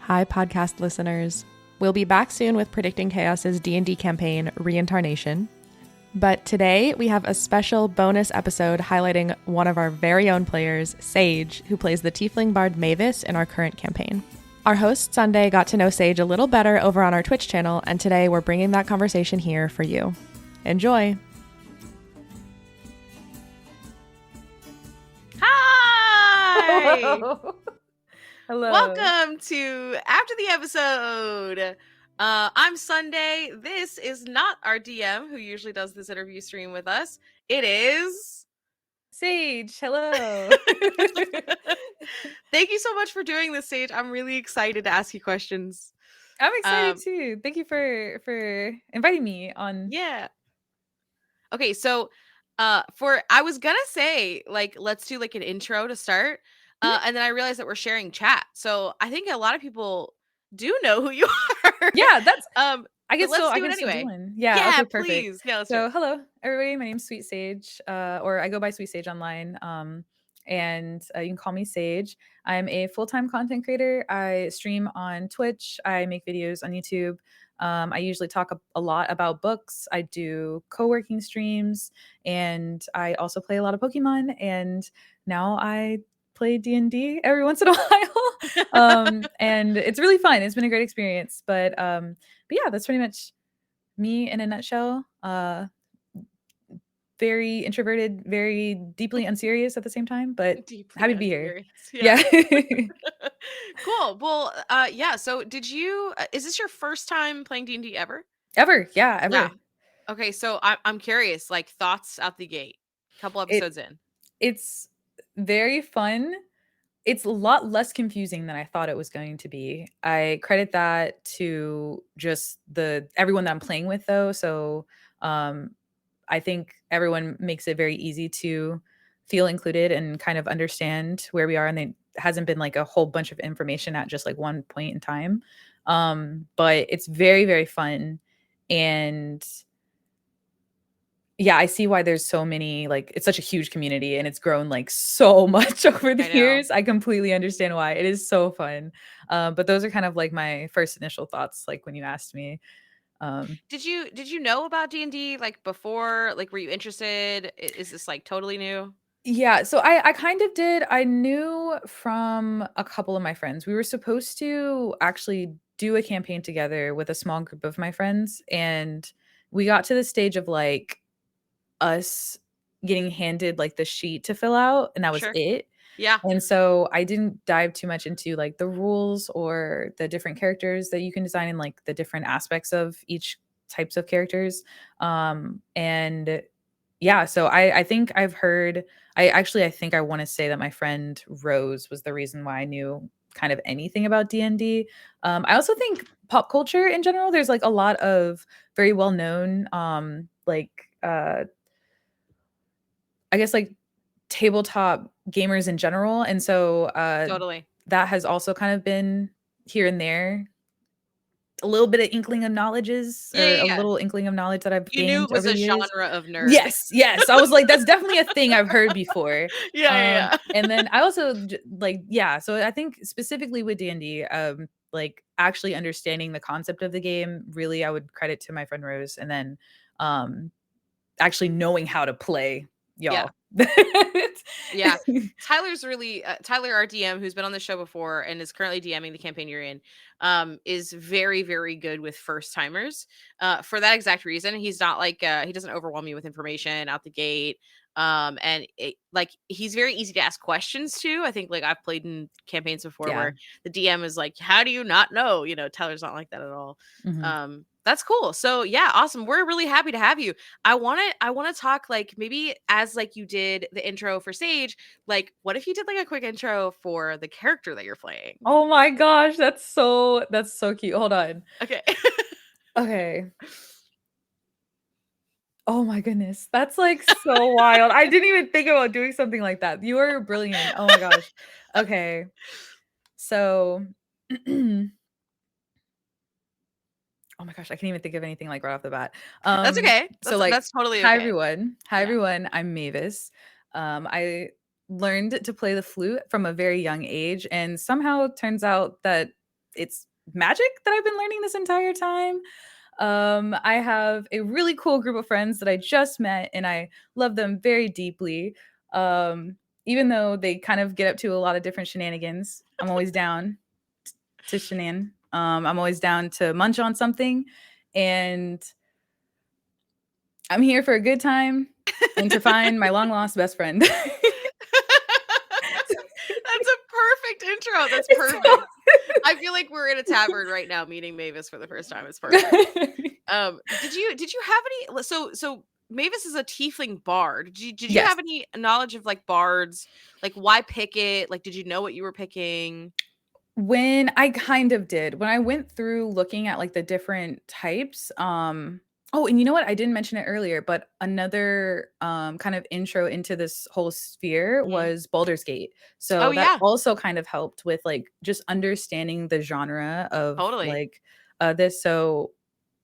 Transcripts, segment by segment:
Hi, podcast listeners. We'll be back soon with Predicting Chaos's D&D campaign, Reintarnation. But today we have a special bonus episode highlighting one of our very own players, Sage, who plays the tiefling bard Mavus in our current campaign. Our host, Sundae, got to know Sage a little better over on our Twitch channel, and today we're bringing that conversation here for you. Enjoy! Hi! Hello. Hello. Welcome to After the Episode. I'm Sundae. This is not our DM who usually does this interview stream with us. It is Sage. Hello. Thank you so much for doing this, Sage. I'm really excited to ask you questions. I'm excited too. Thank you for inviting me on. Yeah. Okay, so I was gonna say let's do an intro to start. And then I realized that we're sharing chat. So I think a lot of people do know who you are. Yeah, that's I can still anyway. do one. Yeah, okay, perfect. Please. Yeah, let's do So it. hello, everybody. My name's Sweet Sage, or I go by Sweet Sage online. And you can call me Sage. I'm a full-time content creator. I stream on Twitch. I make videos on YouTube. I usually talk a lot about books. I do co-working streams, and I also play a lot of Pokemon. And now I play D&D every once in a while. And it's really fun. It's been a great experience. But yeah, that's pretty much me in a nutshell. Very introverted, very deeply unserious at the same time, but Deeply happy to be here. Yeah. Yeah. Cool. Well, yeah. So did you, is this your first time playing D&D ever? Ever. Yeah, ever. Yeah. Okay. So I'm curious, thoughts out the gate, couple episodes in. It's very fun. It's a lot less confusing than I thought it was going to be. I credit that to just everyone that I'm playing with though. So, I think everyone makes it very easy to feel included and kind of understand where we are. And it hasn't been a whole bunch of information at just one point in time. But it's very, very fun. And yeah, I see why there's so many, it's such a huge community and it's grown so much over the years. I completely understand why. It is so fun. But those are kind of my first initial thoughts, when you asked me. Did you know about D&D before? Were you interested? Is this totally new? Yeah, so I kind of did. I knew from a couple of my friends. We were supposed to actually do a campaign together with a small group of my friends, and we got to the stage of us getting handed the sheet to fill out, and that was it. Yeah. And so I didn't dive too much into the rules or the different characters that you can design and the different aspects of each types of characters. And yeah, so I think I've heard I think I want to say that my friend Rose was the reason why I knew kind of anything about D&D. I also think pop culture in general, there's a lot of very well-known I guess tabletop gamers in general. And so Totally. that has also kind of been here and there. A little bit of inkling of knowledges, or a little inkling of knowledge that I've gained knew it was over a the years. genre of nerd. Yes. I was that's definitely a thing I've heard before. Yeah. And then I also so I think specifically with D&D, actually understanding the concept of the game, really I would credit to my friend Rose, and then actually knowing how to play, y'all. Yeah. Tyler's really Tyler, our DM, who's been on the show before and is currently DMing the campaign you're in, is very, very good with first timers. For that exact reason, he's not he doesn't overwhelm you with information out the gate. And he's very easy to ask questions to. I think I've played in campaigns before where the DM is how do you not know? Tyler's not like that at all. Mm-hmm. That's cool. So yeah, awesome. We're really happy to have you. I want to talk maybe as you did the intro for Sage, what if you did a quick intro for the character that you're playing? Oh my gosh, that's so cute. Hold on. Okay. Okay. Oh my goodness. That's so wild. I didn't even think about doing something like that. You are brilliant. Oh my gosh. Okay. So oh my gosh, I can't even think of anything right off the bat. That's okay. That's totally okay. Hi everyone. I'm Mavus. I learned to play the flute from a very young age, and somehow it turns out that it's magic that I've been learning this entire time. I have a really cool group of friends that I just met, and I love them very deeply. Even though they kind of get up to a lot of different shenanigans, I'm always down to shenan. I'm always down to munch on something, and I'm here for a good time and to find my long lost best friend. That's a perfect intro. That's perfect. I feel like we're in a tavern right now meeting Mavis for the first time. It's perfect. Did you have any so Mavis is a tiefling bard. Did you Yes. have any knowledge of like bards? Like why pick it? Like did you know what you were picking? When I kind of did. When I went through looking at like the different types, oh, and you know what? I didn't mention it earlier, but another kind of intro into this whole sphere Mhm. was Baldur's Gate. Oh So that yeah, also kind of helped with like just understanding the genre of totally. like this. So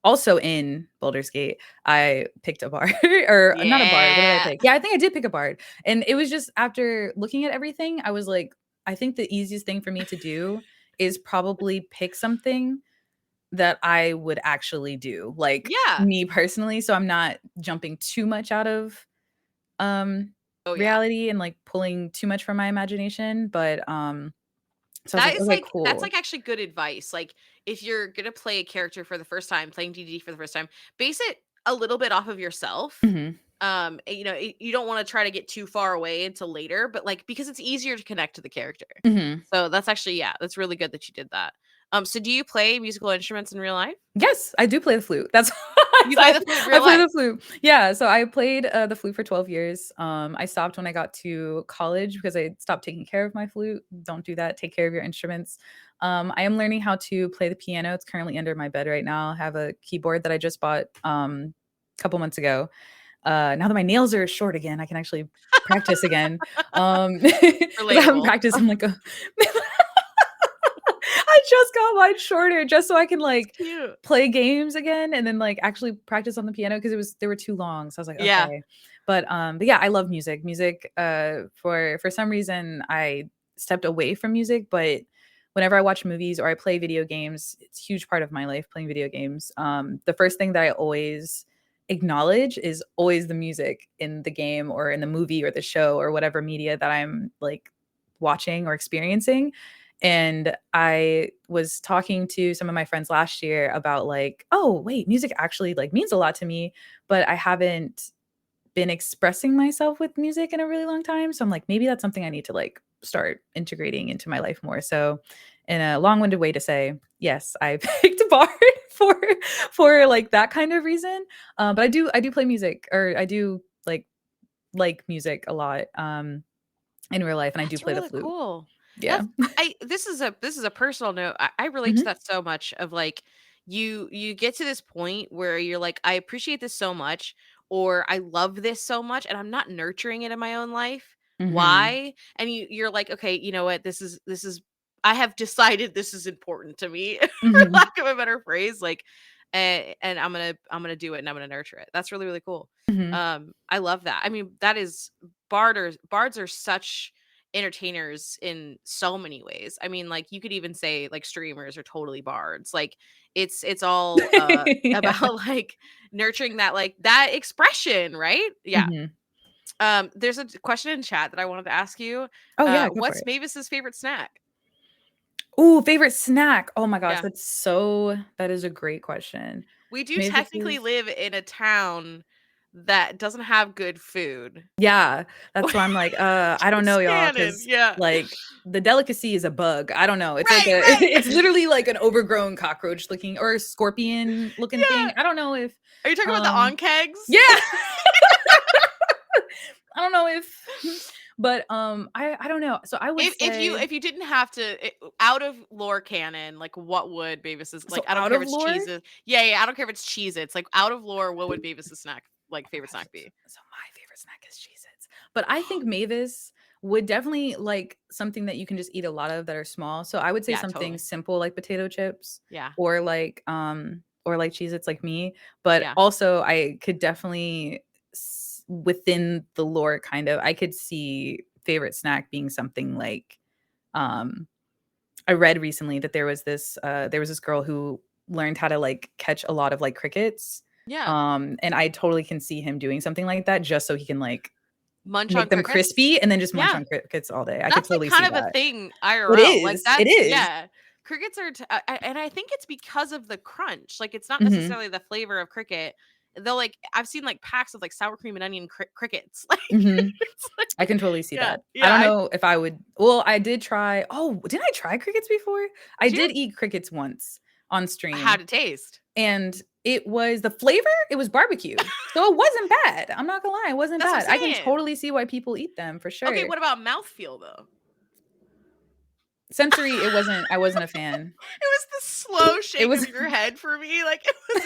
also in Baldur's Gate, I picked a bard or not a bard. What did I Yeah. pick? Yeah, I think I did pick a bard. And it was just after looking at everything, I was like, I think the easiest thing for me to do is probably pick something that I would actually do, like Yeah. me personally. So I'm not jumping too much out of um Oh yeah. reality and like pulling too much from my imagination. But so I was That like, is okay, that's cool. like actually good advice. Like if you're gonna play a character for the first time, playing DD for the first time, base it a little bit off of yourself. Hmm. You don't want to try to get too far away until later, but like because it's easier to connect to the character. Hmm. So that's actually that's really good that you did that. So do you play musical instruments in real life? Yes, I do play the flute. That's You play I, the flute in I real play life? the flute. Yeah, so I played the flute for 12 years. I stopped when I got to college because I stopped taking care of my flute. Don't do that. Take care of your instruments. I am learning how to play the piano. It's currently under my bed right now. I have a keyboard that I just bought a couple months ago. Now that my nails are short again, I can actually practice again. 'Cause I haven't Relatable. practiced in like a I just got mine shorter just so I can like Cute. play games again and then like actually practice on the piano because they were too long. So I was like, Yeah. okay. But yeah, I love music. Music for some reason I stepped away from music, but whenever I watch movies or I play video games, it's a huge part of my life playing video games. The first thing that I always acknowledge is always the music in the game or in the movie or the show or whatever media that I'm like watching or experiencing. And I was talking to some of my friends last year about like, oh, wait, music actually like means a lot to me, but I haven't been expressing myself with music in a really long time. So I'm like, maybe that's something I need to like start integrating into my life more. So in a long-winded way to say, yes, I picked a bard for like that kind of reason. But I do play music or I do like music a lot in real life and I do That's play the really flute. cool. Yeah. That's I this is a personal note. I relate to Mhm. that so much of like you get to this point where you're like, I appreciate this so much, or I love this so much, and I'm not nurturing it in my own life. Mhm. Why? And you're like, okay, you know what? This is I have decided this is important to me, for Mhm. lack of a better phrase. Like and I'm gonna do it and I'm gonna nurture it. That's really, really cool. Mhm. I love that. I mean, that is bards are such entertainers in so many ways. I mean, like you could even say like streamers are totally bards. Like it's all Yeah. about like nurturing that expression, right? Yeah. Mhm. There's a question in chat that I wanted to ask you. Oh, yeah, go for What's it. Mavis's favorite snack? Ooh, favorite snack. Oh my gosh, Yeah. that is a great question. We do technically Mavis's live in a town that doesn't have good food. Yeah, that's why I'm like, I don't know, It's y'all, canon. because Yeah. like the delicacy is a bug. I don't know. It's like Right, a right. it's literally like an overgrown cockroach looking or a scorpion looking thing. Yeah. I don't know if Are you talking about the um on kegs? yeah. I don't know if but I don't know. So I would say If you didn't have to out of lore canon, like what would Beavis's like? so I don't out care if of it's lore. cheeses. Yeah, yeah. I don't care if it's cheese. It's like out of lore. What would Beavis's snack like Oh favorite gosh, snack be? so my favorite snack is Cheez-Its. But I think Mavis would definitely like something that you can just eat a lot of that are small. So I would say Yeah, something totally. simple like potato chips Yeah, or like Cheez-Its like me. But yeah. also I could definitely within the lore kind of I could see favorite snack being something like um I read recently that there was this girl who learned how to like catch a lot of like crickets. Yeah. And I totally can see him doing something like that just so he can like Munch on make them crickets. crispy and then just munch Yeah. on crickets all day. I could That's like totally kind see of a that. thing It IRL. Like is. It that's is. yeah. Crickets are and I think it's because of the crunch. Like it's not Mhm. necessarily the flavor of cricket. They'll like I've seen like packs of like sour cream and onion crickets. Like, Mhm. it's like I can totally see yeah, that. I yeah. don't know if I would. Well, I did try. Oh, did I try crickets before? I Did you? did eat crickets once on stream. How'd it taste? And it was the flavor, it was barbecue. So it wasn't bad. I'm not gonna lie, it wasn't That's what bad. I'm I can saying. totally see why people eat them for sure. Okay, what about mouthfeel though? Sensory, I wasn't a fan. It was the slow shake was- of your head for me. Like it was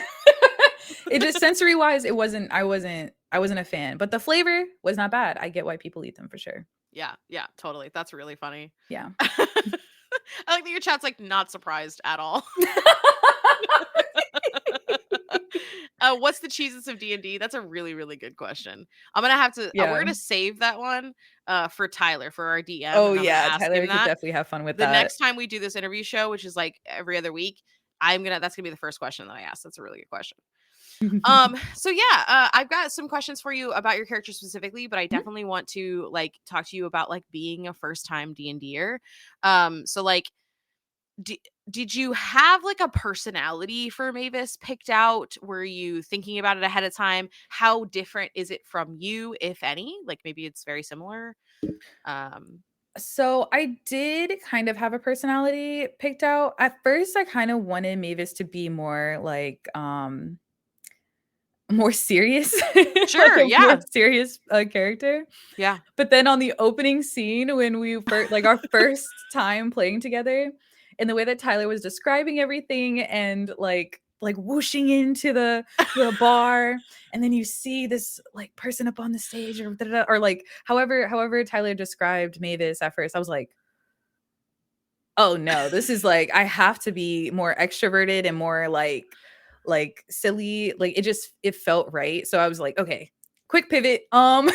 It just sensory wise, it wasn't I wasn't a fan. But the flavor was not bad. I get why people eat them for sure. yeah, totally. That's really funny. Yeah. I like that your chat's like not surprised at all. What's the cheeses of D&D? That's a really, really good question. I'm gonna have to. Yeah. We're gonna save that one for Tyler for our DM. Oh and I'm gonna yeah, ask Tyler him could that. definitely have fun with The that. next time we do this interview show, which is like every other week, that's gonna be the first question that I ask. That's a really good question. So yeah, I've got some questions for you about your character specifically, but I definitely want to like talk to you about like being a first time D&Der. So like did you have like a personality for Mavis picked out? Were you thinking about it ahead of time? How different is it from you, if any? Like maybe it's very similar. So I did kind of have a personality picked out. At first, I kind of wanted Mavis to be more like more serious. Sure, like a yeah. more serious character. Yeah. But then on the opening scene when we first like our first time playing together, and the way that Tyler was describing everything and like whooshing into the bar, and then you see this like person up on the stage or like however Tyler described Mavis at first, I was like, oh no, this is like I have to be more extroverted and more like silly. Like it felt right. So I was like, okay, quick pivot. I'm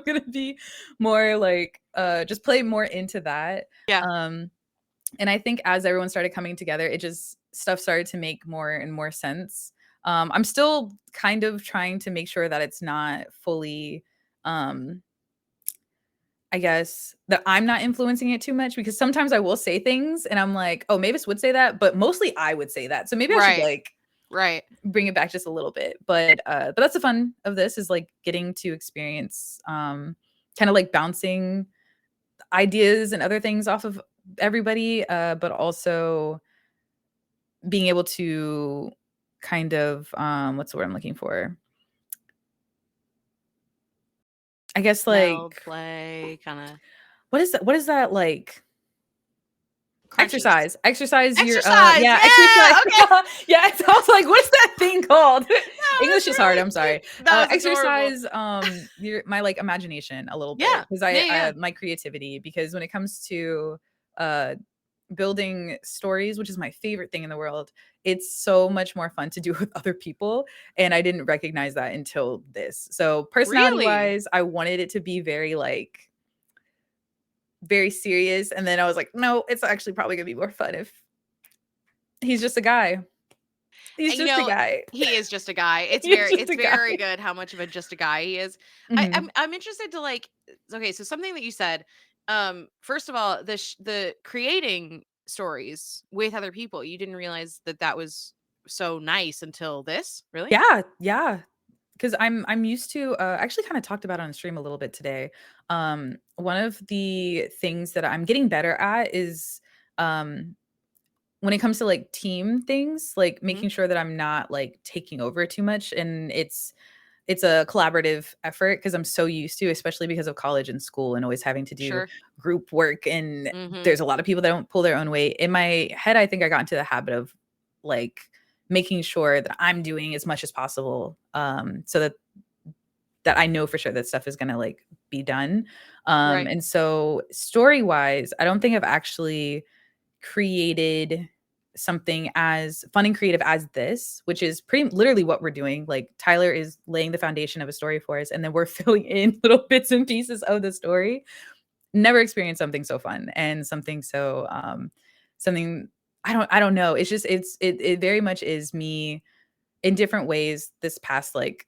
gonna be more like just play more into that. Yeah. And I think as everyone started coming together, it just stuff started to make more and more sense. I'm still kind of trying to make sure that it's not fully I guess that I'm not influencing it too much, because sometimes I will say things and I'm like, oh, Mavis would say that, but mostly I would say that. So maybe I should like bring it back just a little bit. But that's the fun of this, is like getting to experience kind of like bouncing ideas and other things off of everybody, but also being able to kind of what's the word I'm looking for? I guess like Meld, play, kind of. What is that like? Crunches. Exercise your exercise. Yeah, exercise. Okay. Yeah, so I was like, what's that thing called? No, English is hard. I'm sorry. Exercise my like imagination a little bit, because my creativity, because when it comes to building stories, which is my favorite thing in the world, it's so much more fun to do with other people, and I didn't recognize that until this. So personality wise, I wanted it to be very like very serious, and then I was like, no, it's actually probably gonna be more fun if he's just a guy. He's just a guy. He is just a guy. It's very good how much of a just a guy he is. Mm-hmm. I'm interested to like, okay, so something that you said, first of all, the creating stories with other people, you didn't realize that was so nice until this, really? Yeah. Because I'm used to actually kind of talked about it on the stream a little bit today. One of the things that I'm getting better at is when it comes to like team things, like making sure that I'm not like taking over too much, and it's a collaborative effort, because I'm so used to, especially because of college and school and always having to do group work, and there's a lot of people that don't pull their own weight. In my head, I think I got into the habit of like making sure that I'm doing as much as possible, so that I know for sure that stuff is gonna like be done. And so story wise, I don't think I've actually created something as fun and creative as this, which is pretty literally what we're doing. Like Tyler is laying the foundation of a story for us, and then we're filling in little bits and pieces of the story. never experienced something so fun and something so something I don't know. It's just it very much is me in different ways. This past like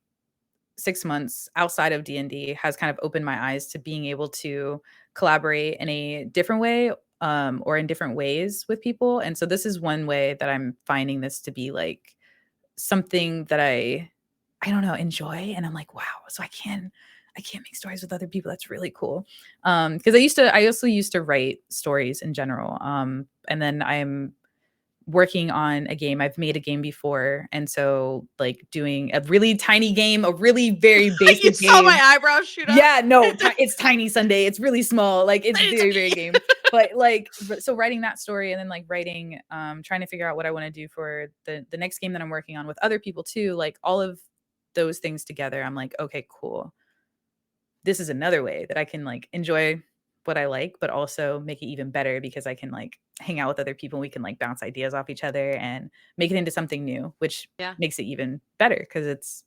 6 months outside of D&D has kind of opened my eyes to being able to collaborate in a different way, or in different ways with people. And so this is one way that I'm finding this to be like something that I don't know, enjoy. And I'm like, wow, so I can't make stories with other people. That's really cool. Because I also used to write stories in general. And then I'm working on a game. I've made a game before. And so like doing a really tiny game, a really very basic you game. saw my eyebrows shoot up. Yeah, no, it's tiny Sundae. It's really small. Like it's very, very game. But like, so writing that story and then like writing, trying to figure out what I want to do for the next game that I'm working on with other people too. Like all of those things together, I'm like, okay, cool. This is another way that I can like enjoy what I like, but also make it even better because I can like hang out with other people. We can like bounce ideas off each other and make it into something new, which makes it even better because it's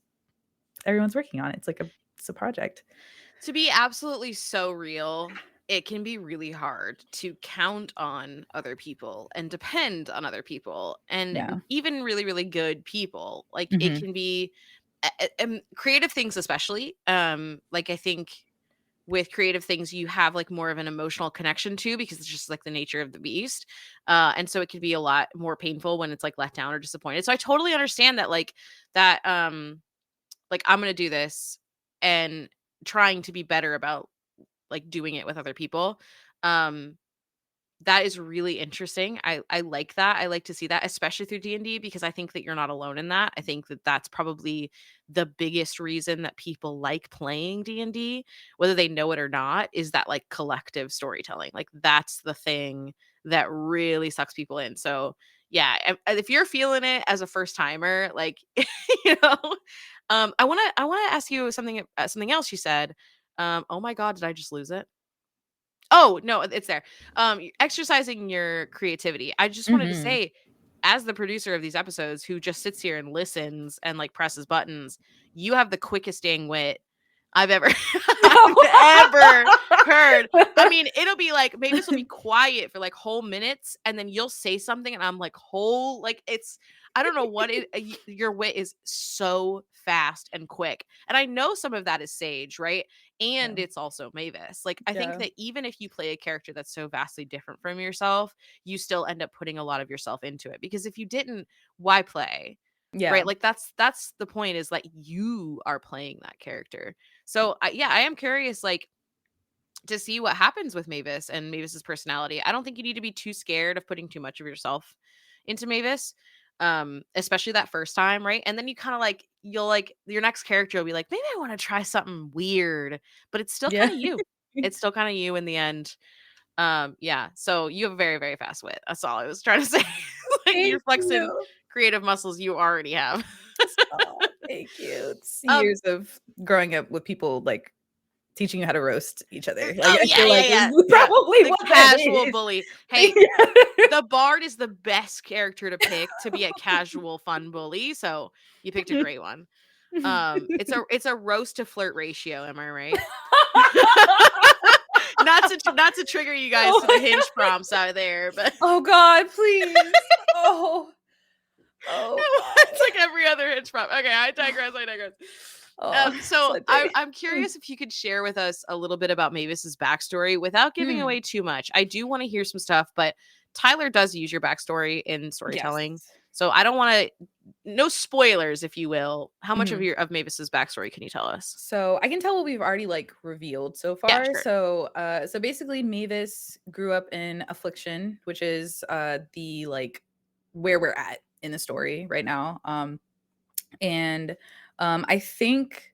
everyone's working on it. It's a project. To be absolutely so real, it can be really hard to count on other people and depend on other people and even really, really good people. Like it can be creative things, especially. Like I think with creative things, you have like more of an emotional connection to because it's just like the nature of the beast. And so it can be a lot more painful when it's like let down or disappointed. So I totally understand that like like I'm going to do this and trying to be better about like doing it with other people. That is really interesting. I like that. I like to see that, especially through D&D, because I think that you're not alone in that. I think that that's probably the biggest reason that people like playing D&D, whether they know it or not, is that like collective storytelling. Like that's the thing that really sucks people in. So yeah, if you're feeling it as a first timer, like you know, I want to ask you something else you said. Oh my God, did I just lose it? Oh, no, it's there. Exercising your creativity. I just wanted to say, as the producer of these episodes who just sits here and listens and like presses buttons, you have the quickest dang wit I've ever ever heard. I mean, it'll be like maybe this will be quiet for like whole minutes, and then you'll say something, and I'm like, whole like it's I don't know what it. Your wit is so fast and quick, and I know some of that is Sage, right? And it's also Mavis. Like I think that even if you play a character that's so vastly different from yourself, you still end up putting a lot of yourself into it. Because if you didn't, why play? Yeah. Right. Like that's the point, is like you are playing that character. So I am curious, like, to see what happens with Mavis and Mavis's personality. I don't think you need to be too scared of putting too much of yourself into Mavis, especially that first time, right? And then you kind of like you'll like your next character will be like, maybe I want to try something weird, but it's still kind of you. It's still kind of you in the end. Yeah. So you have a very, very fast wit. That's all I was trying to say. Like you're flexing creative muscles you already have. Oh, thank you. It's years of growing up with people like teaching you how to roast each other. Like, I feel like probably the casual bully. Hey, the bard is the best character to pick to be a casual fun bully. So you picked a great one. It's a roast to flirt ratio. Am I right? not to trigger you guys to the hinge prompts out there, but oh God, please. Oh, it's like every other hinge prompt. Okay, I digress. So I'm curious if you could share with us a little bit about Mavis's backstory without giving away too much. I do want to hear some stuff, but Tyler does use your backstory in storytelling. So I don't want to, no spoilers, if you will. How much of Mavis's backstory can you tell us? So I can tell what we've already like revealed so far. Yeah, sure. So basically Mavis grew up in Affliction, which is the like where we're at in the story right now. And I think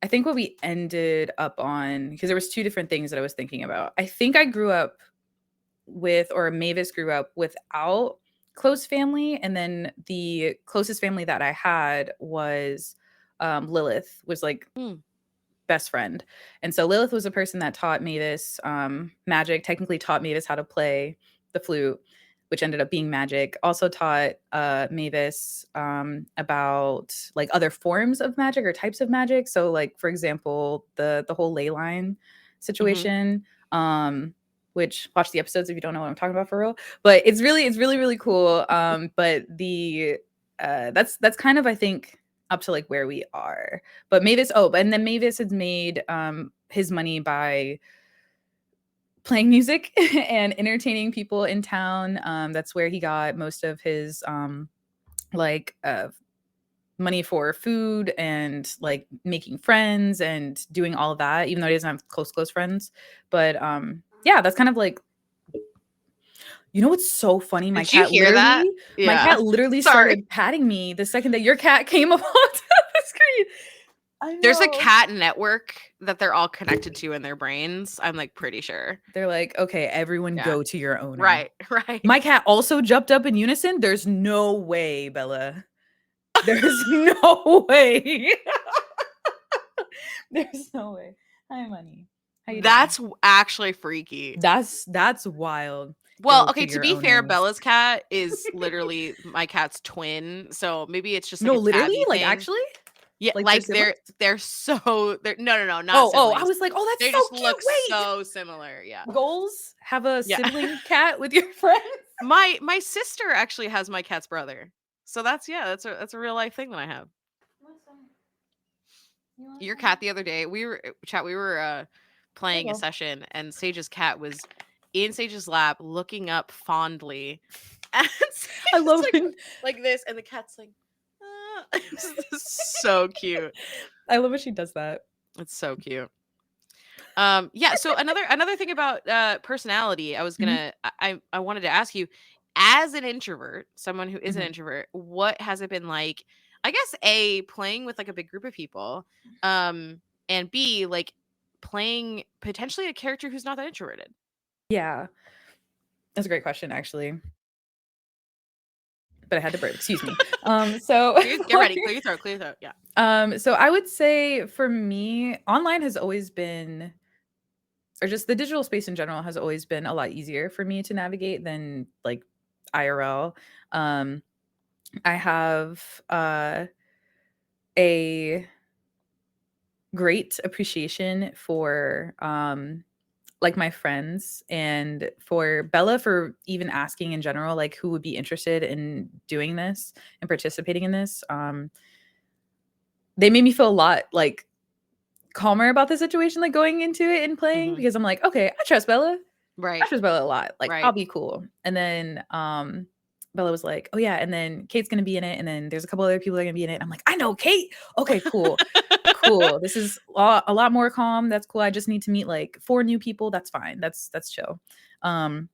what we ended up on, because there was two different things that I was thinking about. I think I grew up with, or Mavis grew up without close family, and then the closest family that I had was Lilith, was like best friend. And so Lilith was a person that taught Mavis magic, technically taught Mavis how to play the flute, which ended up being magic. Also taught Mavis about like other forms of magic or types of magic. So like, for example, the whole ley line situation. which watch the episodes if you don't know what I'm talking about for real. But it's really cool. But the that's kind of, I think, up to like where we are. But Mavis, and then Mavis has made his money by playing music and entertaining people in town. That's where he got most of his money for food and like making friends and doing all of that, even though he doesn't have close friends. But yeah, that's kind of like, you know what's so funny? Did you hear that? My cat literally started patting me the second that your cat came up onto the screen. I know. There's a cat network that they're all connected to in their brains. I'm like pretty sure. They're like, okay, everyone go to your owner. Right. My cat also jumped up in unison. There's no way, Bella. There's no way. There's no way. Hi, money. How you That's doing? actually freaky. That's wild. Well, okay, to be fair, Bella's cat is literally my cat's twin, so maybe it's just like literally, like, actually, yeah, like they're no, not oh, I was like, oh, that's they so just cute. look Wait, so similar. Yeah, goals. Have a sibling cat with your friends. My sister actually has my cat's brother, so that's a real life thing that I have. Your cat the other day, we were playing a session, and Sage's cat was in Sage's lap, looking up fondly. And I love it. Like this, and the cat's like, it's so cute. I love when she does that. It's so cute. Yeah. So another thing about personality, I was gonna, I wanted to ask you, as an introvert, someone who is an introvert, what has it been like? I guess A, playing with like a big group of people, and B, like playing potentially a character who's not that introverted. Yeah, that's a great question, actually. But I had to burp. Excuse me. So get ready, clear your throat. Yeah. So I would say for me, online has always been, or just the digital space in general has always been a lot easier for me to navigate than like IRL. I have a great appreciation for like my friends, and for Bella for even asking in general, like who would be interested in doing this and participating in this. They made me feel a lot like calmer about the situation, like going into it and playing, because I'm like, okay, I trust Bella. Right. I trust Bella a lot. Like, I'll be cool. And then Bella was like, oh yeah, and then Kate's gonna be in it, and then there's a couple other people that are gonna be in it. I'm like, I know Kate. Okay, cool. Cool. This is a lot more calm. That's cool. I just need to meet like 4 new people. That's fine. That's chill. And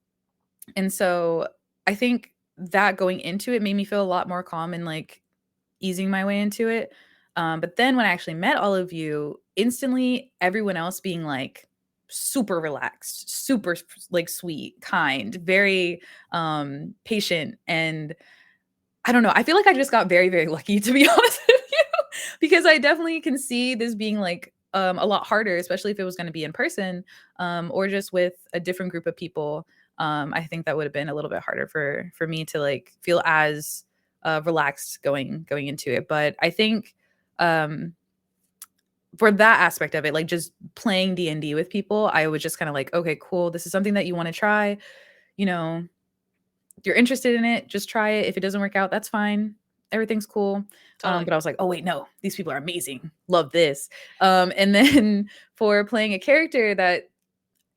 so I think that going into it made me feel a lot more calm and like easing my way into it. But then when I actually met all of you, instantly everyone else being like super relaxed, super like sweet, kind, very patient. And I don't know, I feel like I just got very, very lucky, to be honest with you, because I definitely can see this being like a lot harder, especially if it was going to be in person, or just with a different group of people. I think that would have been a little bit harder for me to like feel as relaxed going into it. But I think for that aspect of it, like just playing D&D with people, I was just kind of like, okay, cool. This is something that you want to try. You know, you're interested in it, just try it. If it doesn't work out, that's fine. Everything's cool. Totally. But I was like, oh wait, no, these people are amazing. Love this. And then for playing a character that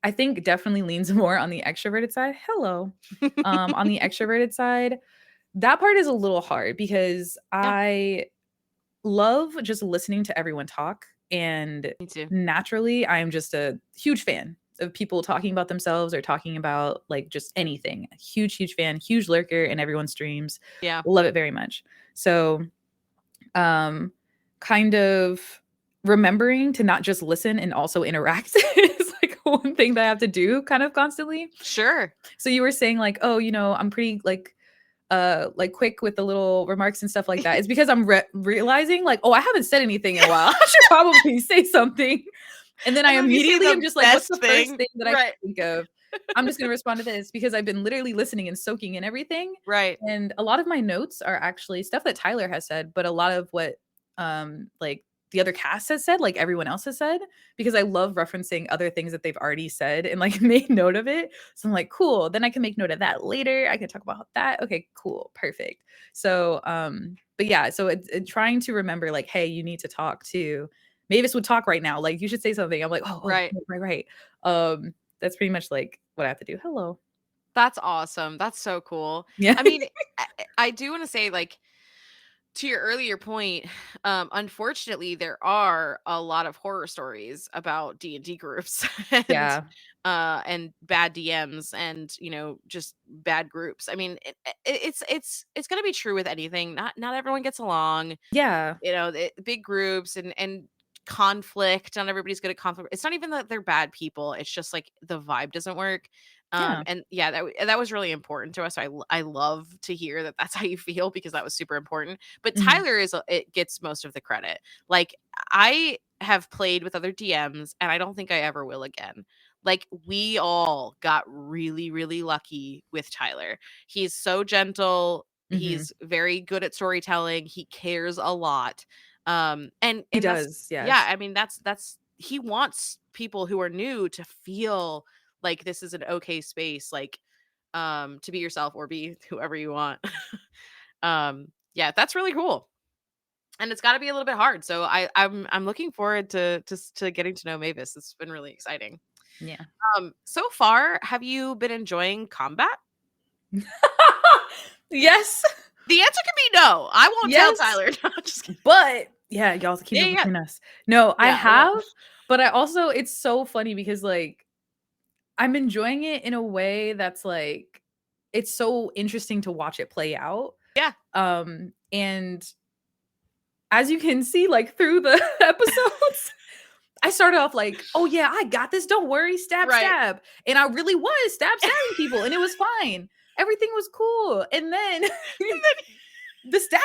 I think definitely leans more on the extroverted side. Hello. On the extroverted side, that part is a little hard because I love just listening to everyone talk. And naturally, I'm just a huge fan of people talking about themselves or talking about like just anything. Huge fan, huge lurker in everyone's streams. Yeah. Love it very much. So kind of remembering to not just listen and also interact is like one thing that I have to do kind of constantly. Sure. So you were saying like, oh, you know, I'm pretty like quick with the little remarks and stuff like that. It's because I'm realizing like, oh, I haven't said anything in a while. I should probably say something. And then I immediately am just like, what's the first thing that I can think of? I'm just going to respond to this because I've been literally listening and soaking in everything. Right. And a lot of my notes are actually stuff that Tyler has said, but a lot of what like the other cast has said, like everyone else has said, because I love referencing other things that they've already said and like made note of it. So I'm like, cool. Then I can make note of that later. I can talk about that. Okay, cool. Perfect. So, but yeah, so it's trying to remember like, hey, you need to talk to Mavis would talk right now. Like you should say something. I'm like, Right. Right. That's pretty much like what I have to do. Hello. That's awesome. That's so cool. Yeah. I mean, I do want to say, like, to your earlier point, unfortunately, there are a lot of horror stories about D&D groups Yeah. and bad DMs and, you know, just bad groups. I mean, it's going to be true with anything. Not everyone gets along. Yeah. You know, big groups and conflict. Not everybody's good at conflict. It's not even that they're bad people. It's just like the vibe doesn't work. Yeah. And yeah, that was really important to us. I love to hear that that's how you feel, because that was super important. But Mhm. Tyler it gets most of the credit. Like, I have played with other DMs and I don't think I ever will again. Like, we all got really, really lucky with Tyler. He's so gentle. Mhm. He's very good at storytelling. He cares a lot. And He that's, does. Yes. yeah, I mean, that's he wants people who are new to feel like this is an okay space, like, to be yourself or be whoever you want. Yeah, that's really cool. And it's got to be a little bit hard. So I'm looking forward to getting to know Mavis. It's been really exciting. Yeah. So far, have you been enjoying combat? Yes. The answer can be no. I won't tell Yes. Tyler. No, just kidding. But yeah, y'all keep it between us. No, I Yeah, I have, but I also it's so funny because like I'm enjoying it in a way that's like it's so interesting to watch it play out. Yeah. And as you can see, like through the episodes, I started off like, oh yeah, I got this. Don't worry, stab, Right. stab. And I really was stabbing people, and it was fine. Everything was cool. And then the stab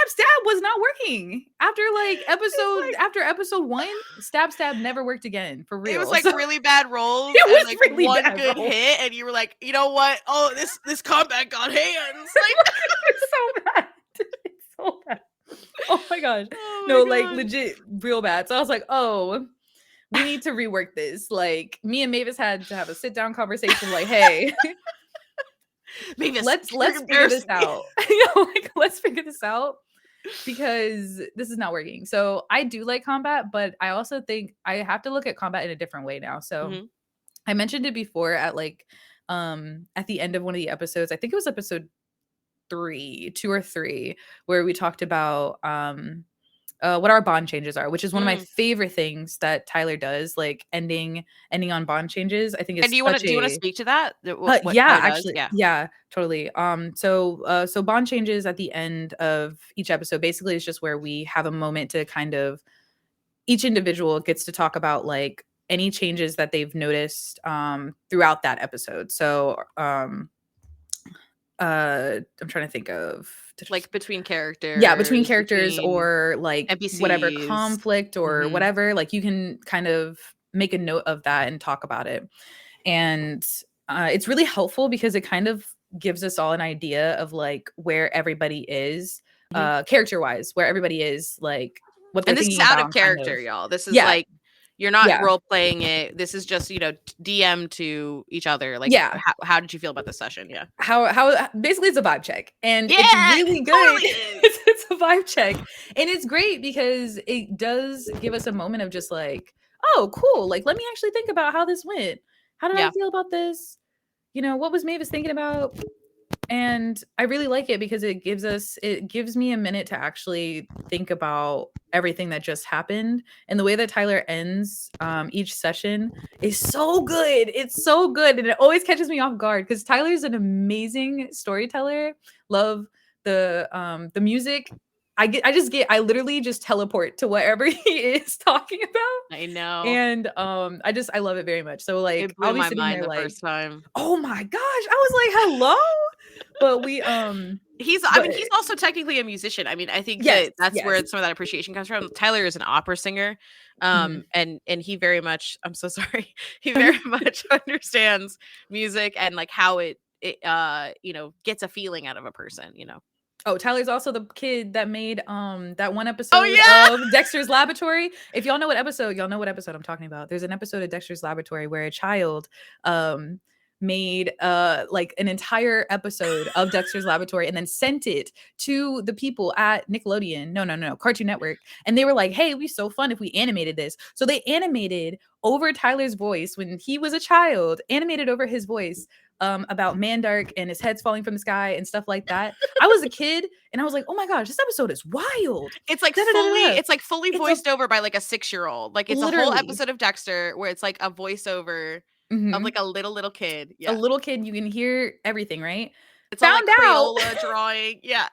was not working. After like after episode 1, stab never worked again, for real. It was like So, really bad rolls. It was and like really one bad good rolls. hit, and you were like, you know what? Oh, this combat got hands. Like, it's so bad. It's so bad. Oh my gosh. oh No, my like God. legit real bad. So I was like, oh, we need to rework this. Like me and Mavis had to have a sit down conversation. Like, hey, Mavis, let's you're figure this embarrassing me. out. You know, like let's figure this out because this is not working. So I do like combat, but I also think I have to look at combat in a different way now. So Mhm. I mentioned it before at like at the end of one of the episodes. I think it was episode 2 or 3, where we talked about what our bond changes are, which is one of my favorite things that Tyler does, like ending on bond changes. I think it's And do you want to speak to that? What yeah, Tyler does? actually, yeah, totally. So bond changes at the end of each episode basically is just where we have a moment to kind of each individual gets to talk about like any changes that they've noticed throughout that episode. So I'm trying to think of Like between characters. yeah, between characters or like whatever NPCs. conflict or whatever, like you can kind of make a note of that and talk about it. And it's really helpful because it kind of gives us all an idea of like where everybody is character wise, where everybody is, like what they're And this thinking is out about of character, kind of. y'all. This is Yeah. like, you're not Yeah. role playing it. This is just, you know, DM to each other. Like, Yeah. How did you feel about this session? Yeah. How basically it's a vibe check, and Yeah, it's really it good. totally is. It's a vibe check, and it's great because it does give us a moment of just like, oh, cool. Like, let me actually think about how this went. How did I feel about this? You know, what was Mavis thinking about? And I really like it because it gives me a minute to actually think about everything that just happened. And the way that Tyler ends each session is so good. It's so good. And it always catches me off guard because Tyler's an amazing storyteller. Love the music. I literally just teleport to whatever he is talking about. I know. And I love it very much. So like it blew I'll be my sitting mind there the like, first time. oh my gosh. I was like, hello. But we I mean, he's also technically a musician. I mean, I think that's where some of that appreciation comes from. Tyler is an opera singer. And he very much, I'm so sorry. He very much understands music and like how it you know, gets a feeling out of a person, you know. Oh, Tyler's also the kid that made that one Oh, episode yeah. of Dexter's Laboratory. If y'all know what episode, y'all know what episode I'm talking about. There's an episode of Dexter's Laboratory where a child made like an entire episode of Dexter's Laboratory and then sent it to the people at Nickelodeon. No, Cartoon Network. And they were like, "Hey, it'd be so fun if we animated this." So they animated over Tyler's voice when he was a child, animated over his voice about Mandark and his head's falling from the sky and stuff like that. I was a kid and I was like, "Oh my gosh, this episode is wild." It's like fully voiced over by like a 6-year-old. Like it's a whole episode of Dexter where it's like a voiceover of like a little kid. Yeah. A little kid, you can hear everything, right? It's all like Crayola drawing. Yeah.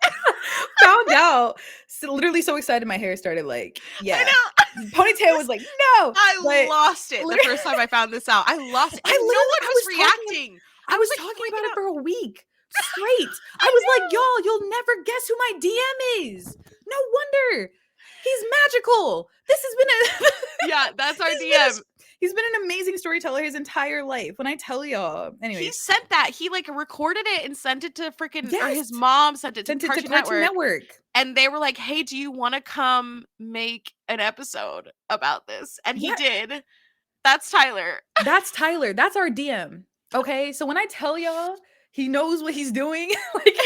Found out. So literally so excited my hair started like, yeah. I know. Ponytail was like, no. I lost it the first time I found this out. I lost it. And no one was reacting. I was talking about it for a week straight. I was like, y'all, you'll never guess who my DM is. No wonder. He's magical. This has been a yeah, that's our DM. He's been an amazing storyteller his entire life. When I tell y'all, anyway, he sent that. He like recorded it and sent it to freaking, or his mom sent it to Cartoon Network. And they were like, "Hey, do you want to come make an episode about this?" And he did. That's Tyler. That's Tyler. That's our DM. Okay, so when I tell y'all he knows what he's doing, like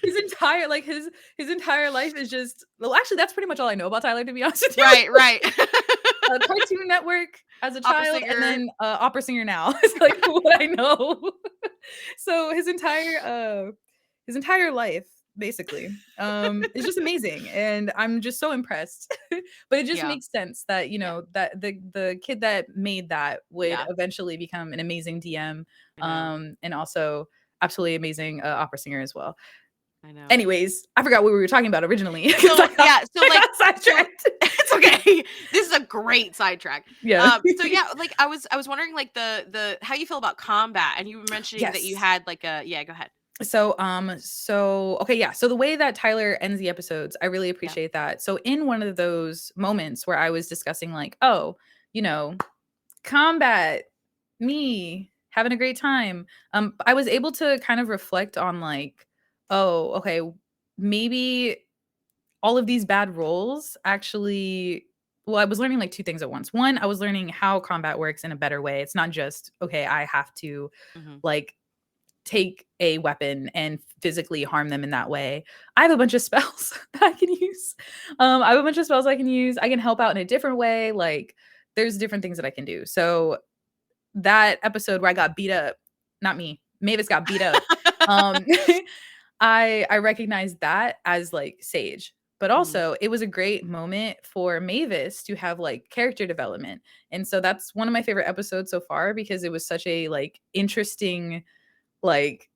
his entire life is just, well, actually that's pretty much all I know about Tyler, to be honest with you. Right. Cartoon Network as a child, and then opera singer now is like what I know. So his entire life basically is just amazing, and I'm just so impressed. But it just makes sense that that the kid that made that would eventually become an amazing DM, and also absolutely amazing opera singer as well. I know. Anyways, I forgot what we were talking about originally. So sidetracked. It's okay. This is a great sidetrack. Yeah. So yeah, like I was wondering like the how you feel about combat, and you were mentioning that you had like a go ahead. So okay, yeah. So the way that Tyler ends the episodes, I really appreciate that. So in one of those moments where I was discussing like, oh, combat, me having a great time, I was able to kind of reflect on like, oh, okay, maybe all of these bad roles actually, well, I was learning like two things at once. One, I was learning how combat works in a better way. It's not just, okay, I have to like take a weapon and physically harm them in that way. I have a bunch of spells that I can use. I can help out in a different way. Like there's different things that I can do. So that episode where I got beat up, not me, Mavis got beat up. I recognized that as like Sage, but also it was a great moment for Mavis to have like character development. And so that's one of my favorite episodes so far, because it was such a like interesting like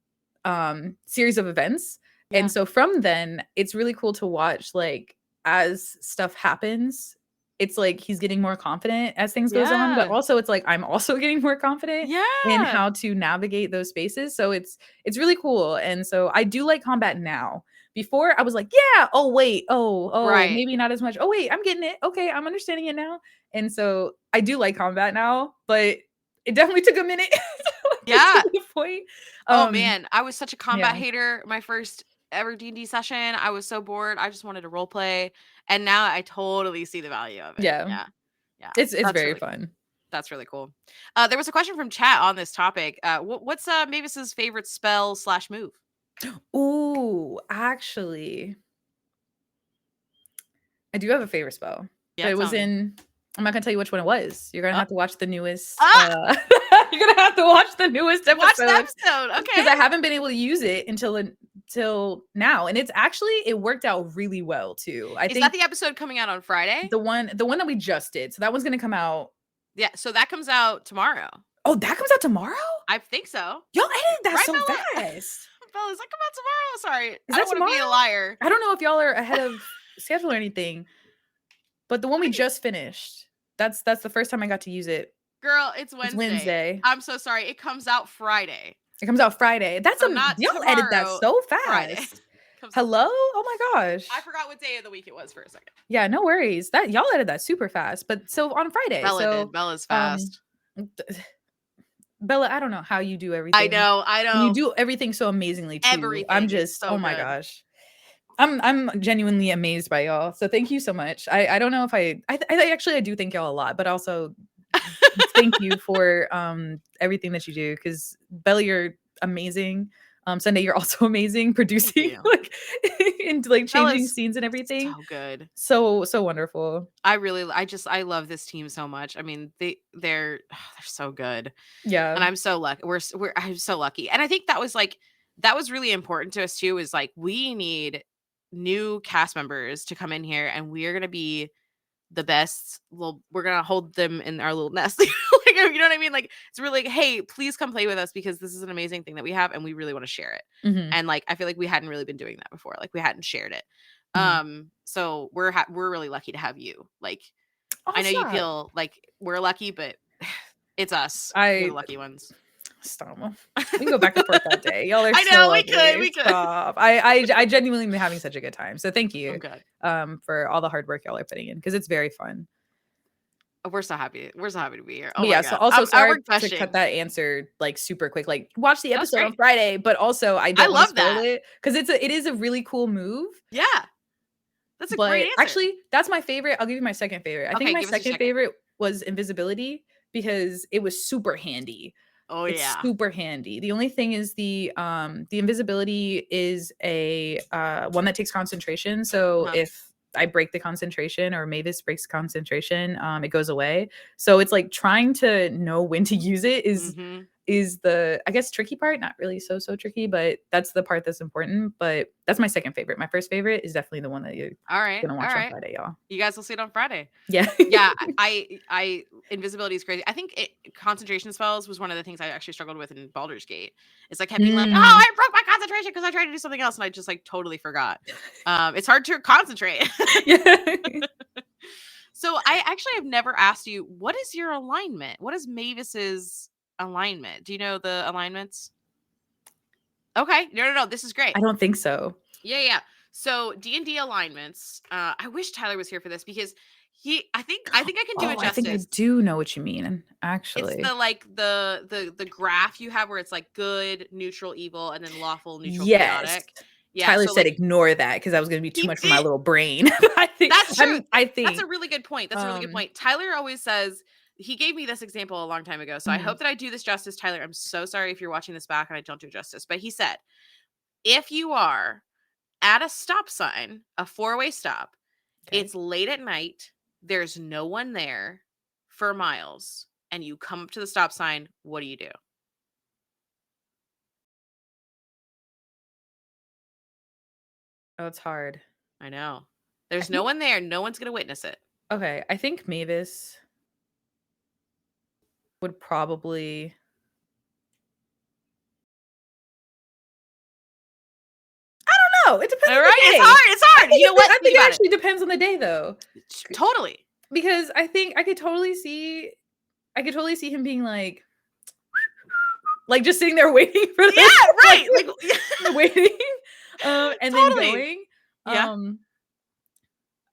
series of events. And so from then it's really cool to watch, like as stuff happens, it's like he's getting more confident as things goes on, but also it's like I'm also getting more confident in how to navigate those spaces. So it's really cool. And so I do like combat now. Before I was like, oh wait, maybe not as much. Oh wait, I'm getting it. Okay, I'm understanding it now. And so I do like combat now, but it definitely took a minute. To the point. Oh man, I was such a combat hater. My first ever D&D session, I was so bored. I just wanted to role play, and now I totally see the value of it. Yeah. It's very really fun. That's really cool. There was a question from chat on this topic. What's Mavis's favorite spell / move? Ooh, actually, I do have a favorite spell. Yeah, but it was I'm not gonna tell you which one it was. You're gonna have to watch the newest. You're gonna have to watch the newest episode. Watch the episode, okay? Because I haven't been able to use it until now, and it's actually it worked out really well too. I think that the episode coming out on Friday? The one that we just did. So that one's gonna come out. Yeah, so that comes out tomorrow. Oh, that comes out tomorrow? I think so. Y'all edited that so Bella? fast. Bella, does that come out tomorrow? Sorry, I don't want to be a liar. I don't know if y'all are ahead of schedule or anything, but the one we just finished. That's the first time I got to use it. Girl, it's Wednesday. I'm so sorry. It comes out Friday. That's so not y'all tomorrow, edit that so fast. Hello? Oh my gosh. I forgot what day of the week it was for a second. Yeah, no worries. That y'all edited that super fast. But so on Friday. Bella's fast. Bella, I don't know how you do everything. I know. You do everything so amazingly too. Everything. I'm just so oh my good. gosh. I'm genuinely amazed by y'all. So thank you so much. I don't know if I actually I do thank y'all a lot, but also thank you for everything that you do, because Belly, you're amazing. Sunday, you're also amazing producing like and like changing scenes and everything. So good. So wonderful. I love this team so much. I mean, they're so good. Yeah. And I'm so lucky. I'm so lucky. And I think that was really important to us too, is like, we need new cast members to come in here, and we are going to be the best. Well, we're going to hold them in our little nest. Like, you know what I mean? Like, it's really like, hey, please come play with us, because this is an amazing thing that we have and we really want to share it. Mm-hmm. And like, I feel like we hadn't really been doing that before. Like, we hadn't shared it. Mm-hmm. So we're really lucky to have you. Like, I know you feel like we're lucky, but it's us. We're the lucky ones. Stop. We can go back and forth that day. Y'all are I know, we could. Stop. I genuinely been having such a good time. So thank you for all the hard work y'all are putting in, because it's very fun. We're so happy. We're so happy to be here. Oh yeah. God. So also sorry to cut that answer like super quick. Like, watch the episode on Friday, but also I love that because it is a really cool move. Yeah. That's a great answer. Actually, that's my favorite. I'll give you my second favorite. I think my second favorite was invisibility, because it was super handy. Oh, it's super handy. The only thing is the invisibility is a one that takes concentration. So if I break the concentration, or Mavus breaks concentration, it goes away. So it's like trying to know when to use it is the, I guess, tricky part. Not really so tricky, but that's the part that's important. But that's my second favorite. My first favorite is definitely the one that you're gonna watch on Friday, y'all. You guys will see it on Friday. Yeah. Yeah. I invisibility is crazy. I think concentration spells was one of the things I actually struggled with in Baldur's Gate. It's like, kept being like, oh, I broke my concentration because I tried to do something else and I just like totally forgot. It's hard to concentrate. So I actually have never asked you, what is your alignment? What is Mavus's alignment? Do you know the alignments? Okay. No. This is great. I don't think so. Yeah. So D&D alignments. I wish Tyler was here for this, because I think I can do it justice. I think I do know what you mean. Actually, it's the like the graph you have where it's like good, neutral, evil, and then lawful, neutral, chaotic. Yeah, Tyler said ignore that because that was going to be too much for my little brain. I think that's true. I think that's a really good point. Tyler always says, he gave me this example a long time ago, so I hope that I do this justice. Tyler, I'm so sorry if you're watching this back and I don't do it justice, but he said, if you are at a stop sign, a four-way stop, it's late at night, there's no one there for miles, and you come up to the stop sign, what do you do? Oh, it's hard. I know. There's no one there. No one's going to witness it. Okay. I think Mavus would probably... I don't know. It depends on the day. It's hard. You know what? I think it actually depends on the day, though. Totally. Because I think I could totally see him being like just sitting there waiting for them. Yeah, right. Like waiting. And totally. Then going. Yeah.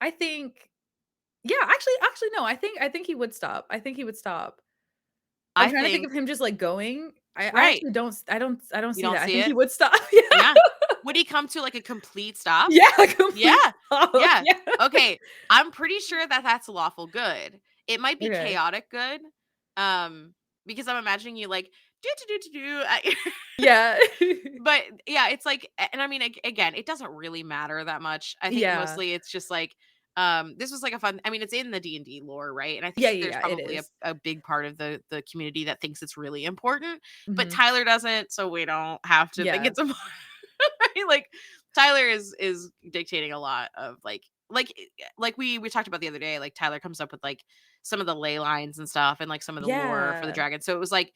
I think, yeah, actually no, I think he would stop. I'm trying to think of him just like going. I actually don't see that. I think he would stop. Yeah. Would he come to like a complete stop? Yeah. Yeah. Okay. I'm pretty sure that that's lawful good. It might be chaotic good. Because I'm imagining you like do. Yeah. But yeah, it's like, and I mean, again, it doesn't really matter that much. I think mostly it's just like, this was like a fun, I mean, it's in the D&D lore, right? And I think there's probably a big part of the community that thinks it's really important, but Tyler doesn't, so we don't have to think it's important. Right? Like Tyler is dictating a lot of like we talked about the other day, like Tyler comes up with like some of the ley lines and stuff and like some of the lore for the dragon. So it was like,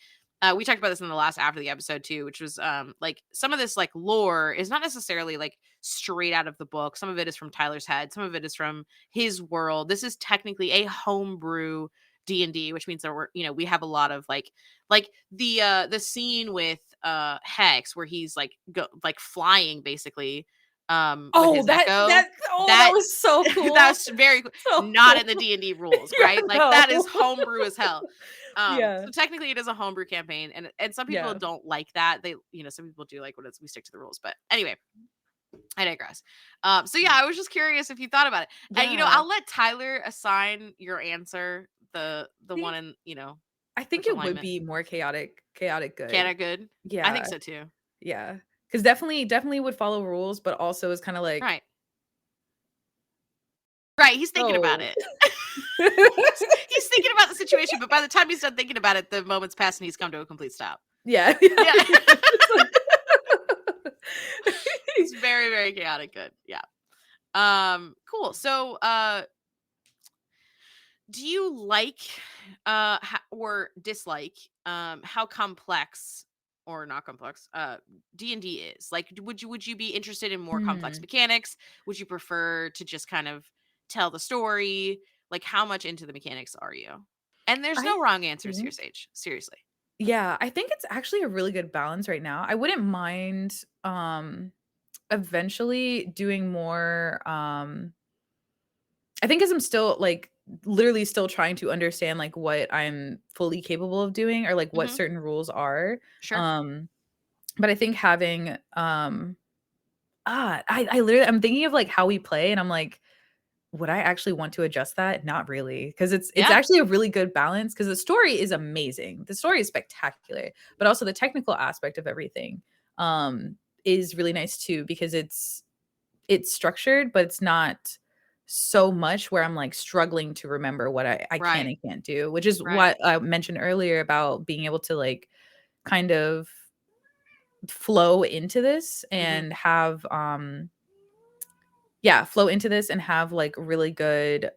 we talked about this in the last after the episode too, which was like some of this like lore is not necessarily like straight out of the book. Some of it is from Tyler's head. Some of it is from his world. This is technically a homebrew D&D, which means that we have a lot of like the scene with Hex where he's like flying basically. That was so cool. That was very cool. So not cool. In the D&D rules, right? Like that is homebrew as hell. So technically it is a homebrew campaign, and some people don't like that. They, some people do like we stick to the rules. But anyway, I digress. So yeah, I was just curious if you thought about it. And Yeah. I'll let Tyler assign your answer, the one in, I think which it would alignment. be more chaotic good. Chaotic good? I think Yeah. so too. Yeah. Because definitely would follow rules, but also is kind of like, Right. Right, he's thinking about oh. it. He's thinking about the situation, but by the time he's done thinking about it, the moment's passed and he's come to a complete stop. Yeah. Yeah. It's very, very chaotic good. Yeah. Cool. So do you like or dislike how complex or not complex D&D is? Like would you be interested in more complex mechanics? Would you prefer to just kind of tell the story? Like how much into the mechanics are you? And there's no wrong answers here, Sage. Seriously. Yeah, I think it's actually a really good balance right now. I wouldn't mind eventually doing more I think as I'm still like literally still trying to understand like what I'm fully capable of doing or like what certain rules are. Sure. But I think having I literally I'm thinking of like how we play and I'm like, would I actually want to adjust that? Not really, because it's actually a really good balance because the story is amazing. The story is spectacular, but also the technical aspect of everything is really nice too because it's structured, but it's not so much where I'm like struggling to remember what I can Right. and can't do, which is Right. what I mentioned earlier about being able to like kind of flow into this and have flow into this and have like really good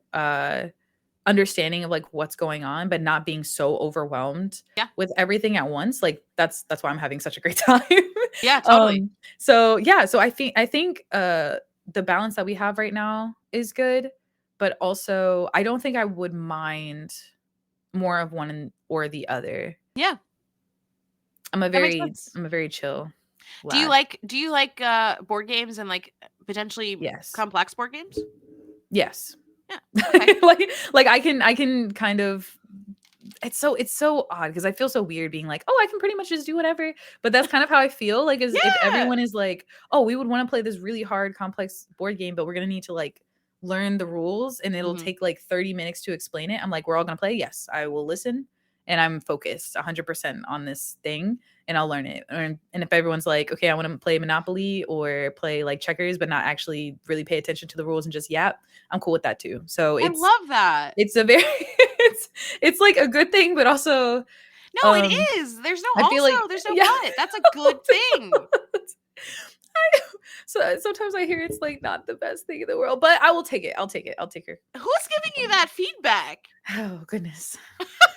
understanding of like what's going on but not being so overwhelmed with everything at once. Like that's why I'm having such a great time. Yeah, totally. So I think the balance that we have right now is good, but also I don't think I would mind more of one or the other. Yeah. I'm a That makes very sense. chill lad. Do you like board games and like potentially complex board games? Yes. Yeah. Okay. like I can kind of it's so odd because I feel so weird being like, oh, I can pretty much just do whatever. But that's kind of how I feel. Like if everyone is like, oh, we would want to play this really hard, complex board game, but we're gonna need to like learn the rules and it'll take like 30 minutes to explain it. I'm like, we're all gonna play. Yes, I will listen and I'm focused 100% on this thing and I'll learn it. And if everyone's like, okay, I want to play Monopoly or play like checkers, but not actually really pay attention to the rules and just yap, I'm cool with that too. So I love that. it's a very it's like a good thing, but also no, it is. There's no there's no but. That's a good thing. So sometimes I hear it's like not the best thing in the world, but I will take it. I'll take her. Who's giving you that feedback? Oh goodness.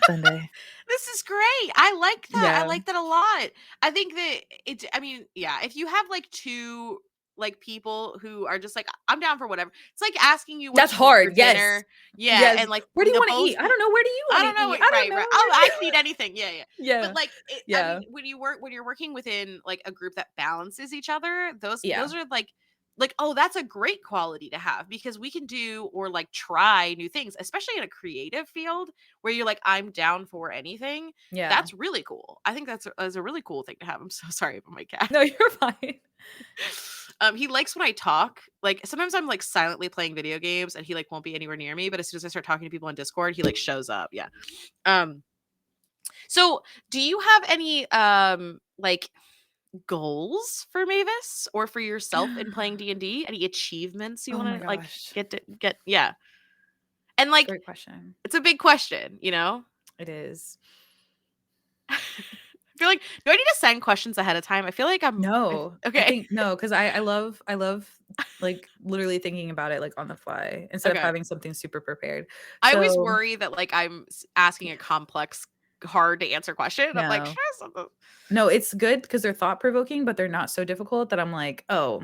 Sundae. This is great. I like that. Yeah. I like that a lot. I think that if you have like two like people who are just like, I'm down for whatever. It's like asking you what that's you want hard. for Yes. dinner. Yeah. Yes. And like where do you want to eat? I don't know. Where do you want to eat? Right. Oh, I can eat anything. Yeah. Yeah. But like I mean, when you're working within like a group that balances each other, those are like, oh, that's a great quality to have because we can do or like try new things, especially in a creative field where you're like, I'm down for anything. Yeah. That's really cool. I think that's a really cool thing to have. I'm so sorry about my cat. No, you're fine. He likes when I talk. Like sometimes I'm like silently playing video games and he like won't be anywhere near me, but as soon as I start talking to people on Discord, he like shows up. Yeah. So do you have any like goals for Mavis or for yourself in playing D&D? Any achievements you want to like get? Yeah. And like, great question. It's a big question, you know? It is. I feel like, do I need to send questions ahead of time? I feel like no. Okay. I think no, because I love like literally thinking about it like on the fly instead of having something super prepared. I always worry that like I'm asking a complex, hard to answer question. No. I'm like, no, it's good because they're thought provoking, but they're not so difficult that I'm like, oh,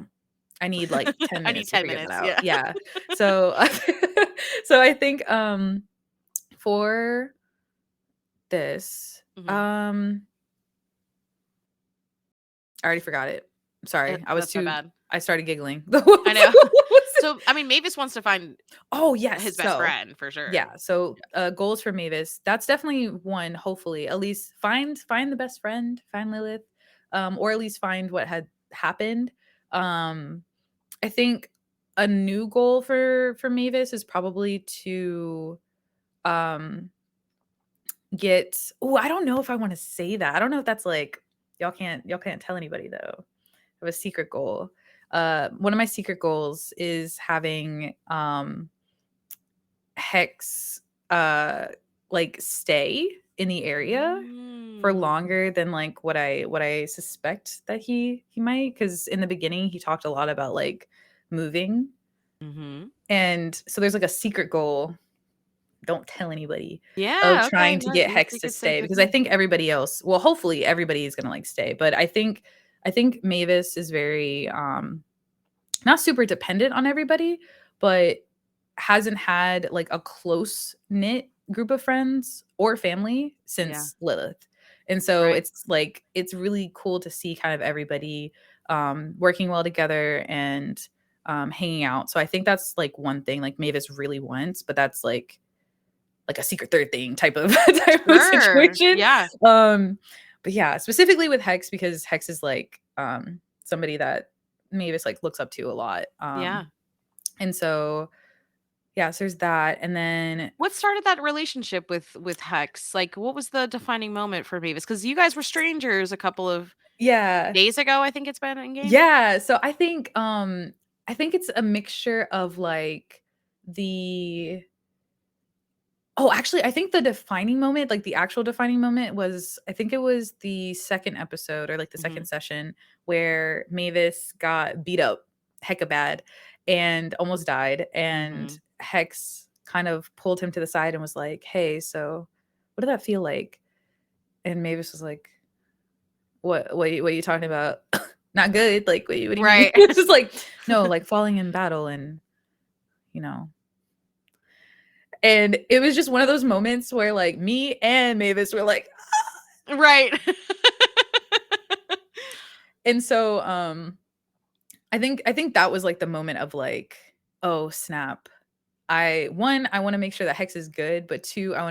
I need like 10 minutes I need 10 to figure minutes, that out. Yeah. So so I think for this I already forgot it. Sorry. I was too bad. I started giggling. I know. So, I mean, Mavis wants to find his best friend for sure. Yeah. So goals for Mavis. That's definitely one, hopefully. At least find the best friend, find Lilith, or at least find what had happened. I think a new goal for Mavis is probably to get, I don't know if I want to say that. I don't know if that's like, y'all can't tell anybody though. I have a secret goal. One of my secret goals is having Hex like stay in the area for longer than like what I suspect that he might, because in the beginning he talked a lot about like moving. And so there's like a secret goal, don't tell anybody, of trying to get Hex to stay, because I think everybody else, well, hopefully everybody is gonna like stay, but I think Mavis is very not super dependent on everybody, but hasn't had like a close knit group of friends or family since Lilith. And so it's like, it's really cool to see kind of everybody working well together and hanging out. So I think that's like one thing like Mavis really wants, but that's like a secret third thing type of situation. Yeah. But yeah, specifically with Hex, because Hex is like somebody that Mavis like looks up to a lot. And so yeah, so there's that. And then what started that relationship with Hex? Like, what was the defining moment for Mavis? Because you guys were strangers a couple of days ago, I think it's been in game. Yeah. So I think it's a mixture of like actually, I think the defining moment, like the actual defining moment was, I think it was the second episode or like the second session where Mavis got beat up hecka bad and almost died. And Hex kind of pulled him to the side and was like, hey, so what did that feel like? And Mavis was like, what are you talking about? Not good. Like, what do you mean? It's just like, no, like falling in battle and, you know. And it was just one of those moments where like me and Mavis were like, ah! Right. And so I think that was like the moment of like, oh snap. I want to make sure that Hex is good, but two, I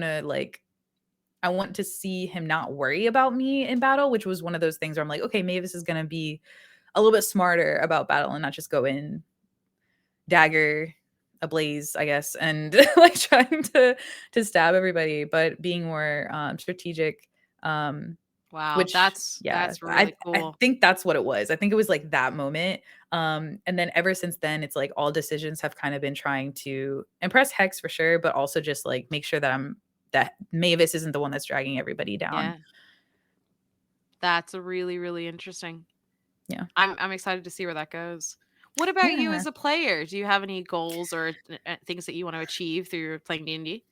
want to see him not worry about me in battle, which was one of those things where I'm like, okay, Mavis is going to be a little bit smarter about battle and not just go in dagger ablaze, I guess, and like trying to stab everybody, but being more strategic. Wow, that's really cool. I think that's what it was. I think it was like that moment. And then ever since then, it's like all decisions have kind of been trying to impress Hex for sure, but also just like make sure that Mavis isn't the one that's dragging everybody down. Yeah. That's really, really interesting. Yeah. I'm excited to see where that goes. What about you as a player? Do you have any goals or things that you want to achieve through playing D&D?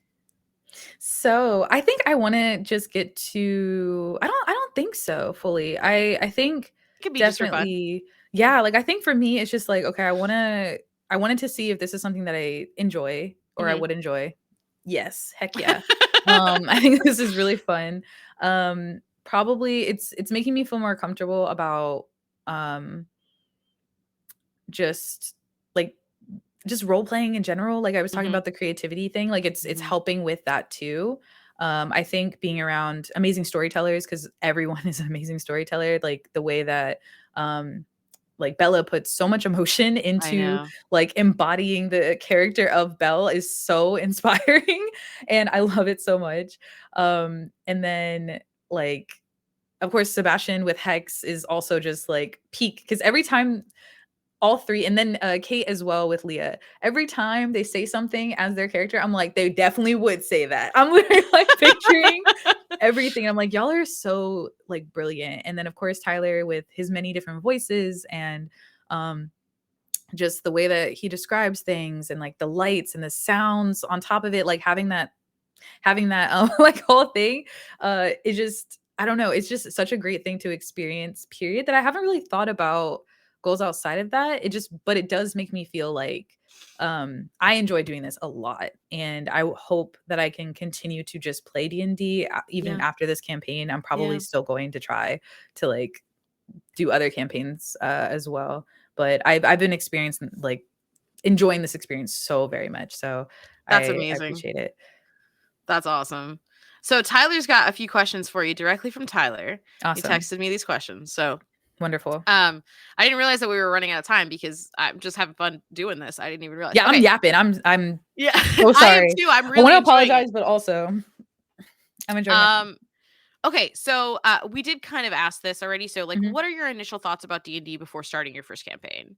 So I think I want to just get to, I don't think so fully. I think it could be definitely, yeah. Like I think for me, it's just like, okay, I wanted to see if this is something that I enjoy or I would enjoy. Yes. Heck yeah. I think this is really fun. Probably it's making me feel more comfortable about just role playing in general. Like I was talking about the creativity thing, like it's helping with that too. I think being around amazing storytellers, because everyone is an amazing storyteller, like the way that like Bella puts so much emotion into like embodying the character of Belle is so inspiring and I love it so much. And then like of course Sebastian with Hex is also just like peak, because every time all three, and then Kate as well with Leah, every time they say something as their character, I'm like, they definitely would say that. I'm literally like picturing everything. I'm like, y'all are so like brilliant. And then of course Tyler with his many different voices and just the way that he describes things and like the lights and the sounds on top of it, like having that like whole thing, it just, I don't know, it's just such a great thing to experience, period, that I haven't really thought about goals outside of that. But it does make me feel like I enjoy doing this a lot, and I hope that I can continue to just play D&D even after this campaign. I'm probably still going to try to like do other campaigns as well, but I've been experiencing like enjoying this experience so very much, so that's amazing. I appreciate it. That's awesome. So Tyler's got a few questions for you directly from Tyler. Awesome. He texted me these questions. So Wonderful. I didn't realize that we were running out of time because I'm just having fun doing this. I didn't even realize. Yeah, Okay. I'm yapping. I'm Yeah, so I am sorry. too. I'm I really want to enjoying apologize, it. but also I'm enjoying it. Okay, so we did kind of ask this already. So like, Mhm. what are your initial thoughts about D&D before starting your first campaign?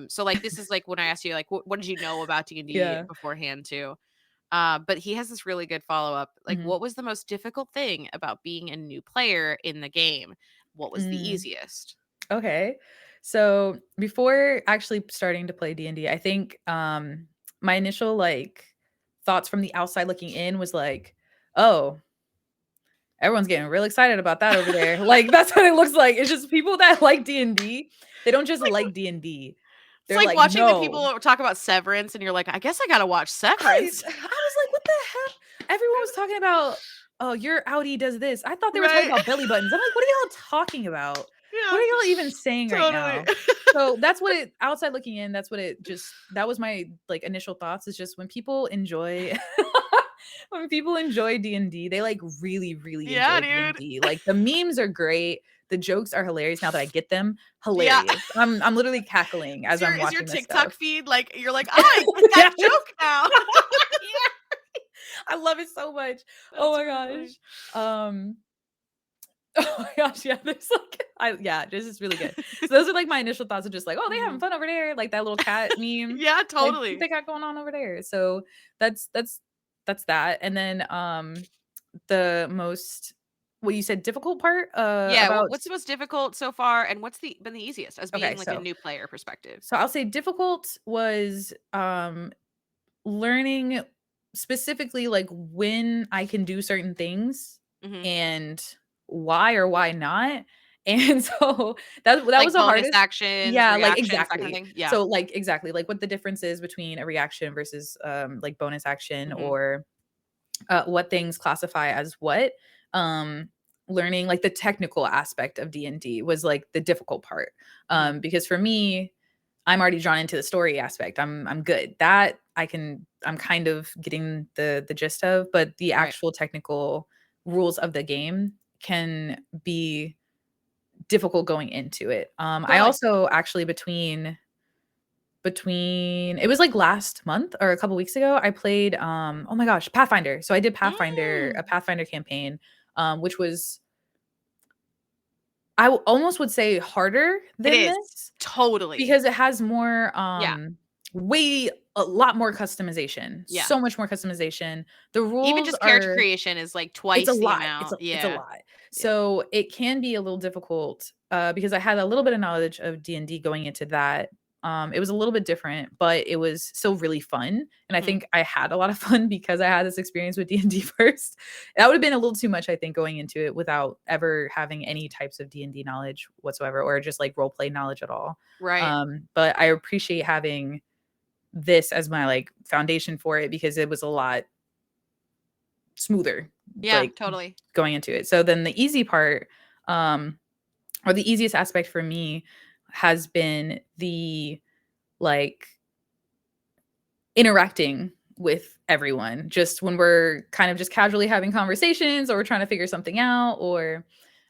So like, this is like when I asked you, like, what did you know about D&D Yeah. beforehand too? But he has this really good follow-up. Like, Mhm. what was the most difficult thing about being a new player in the game? What was the easiest? Okay. So before actually starting to play D&D, I think my initial like thoughts from the outside looking in was like, oh, everyone's getting real excited about that over there. Like that's what it looks like. It's just people that like D&D. They don't just like D&D. It's They're like like, watching the no. people talk about Severance, and you're like, I guess I gotta watch I Severance. was like, what the heck? Everyone was talking about, oh, your Audi does this. I thought they were talking Right. about belly buttons. I'm like, what are y'all talking about? What Yeah, are y'all even saying right totally. now? So that's what it outside looking in, that's what it just that was my like initial thoughts is just when people enjoy when people enjoy D&D, they like really, really Yeah, enjoy dude. D&D. Like the memes are great. The jokes are hilarious now that I get them. Yeah. Hilarious. I'm literally cackling as I'm Is your watching this TikTok stuff. feed like you're like, oh, I get that Yes. joke now? Yeah. I love it so much. Oh That's my really gosh. Oh my gosh, yeah. There's like this is really good. So those are like my initial thoughts of just like, oh, they having fun over there. Like that little cat meme. Yeah, Like, what totally. they got going on over there. So that's that. And then the most what you said difficult part Yeah, about what's the most difficult so far, and what's been the easiest as okay, being like a new player perspective? so I'll say difficult was learning specifically like when I can do certain things Mhm. and why or why not. And so that Like was the bonus hardest. actions, Yeah, like reactions, that kind of exactly. thing? Yeah. So like exactly like what the difference is between a reaction versus like bonus action Mhm. or what things classify as what. Um learning like the technical aspect of D&D was like the difficult part. Mhm. Because for me, I'm already drawn into the story aspect. I'm good. That I'm kind of getting the gist of, but the Right. actual technical rules of the game can be difficult going into it. I Totally. also actually between it was like last month or a couple weeks ago, I played oh my gosh, Pathfinder. So I did a Pathfinder campaign, which was almost would say harder It than is. this. Totally. Because it has more, Yeah. way a lot more customization, Yeah. so much more customization. The Even rules just character are creation is like it's a twice the lot. amount. It's a Yeah. lot. Yeah. So it can be a little difficult, because I had a little bit of knowledge of D&D going into that. It was a little bit different, but it was still really fun, and I Mhm. think I had a lot of fun because I had this experience with D&D first. That would have been a little too much, I think, going into it without ever having any types of D&D knowledge whatsoever or just like role play knowledge at all. Right. But I appreciate having this as my like foundation for it because it was a lot smoother Yeah, like totally. going into it. So then the easy part, or the easiest aspect for me has been the like interacting with everyone just when we're kind of just casually having conversations or we're trying to figure something out or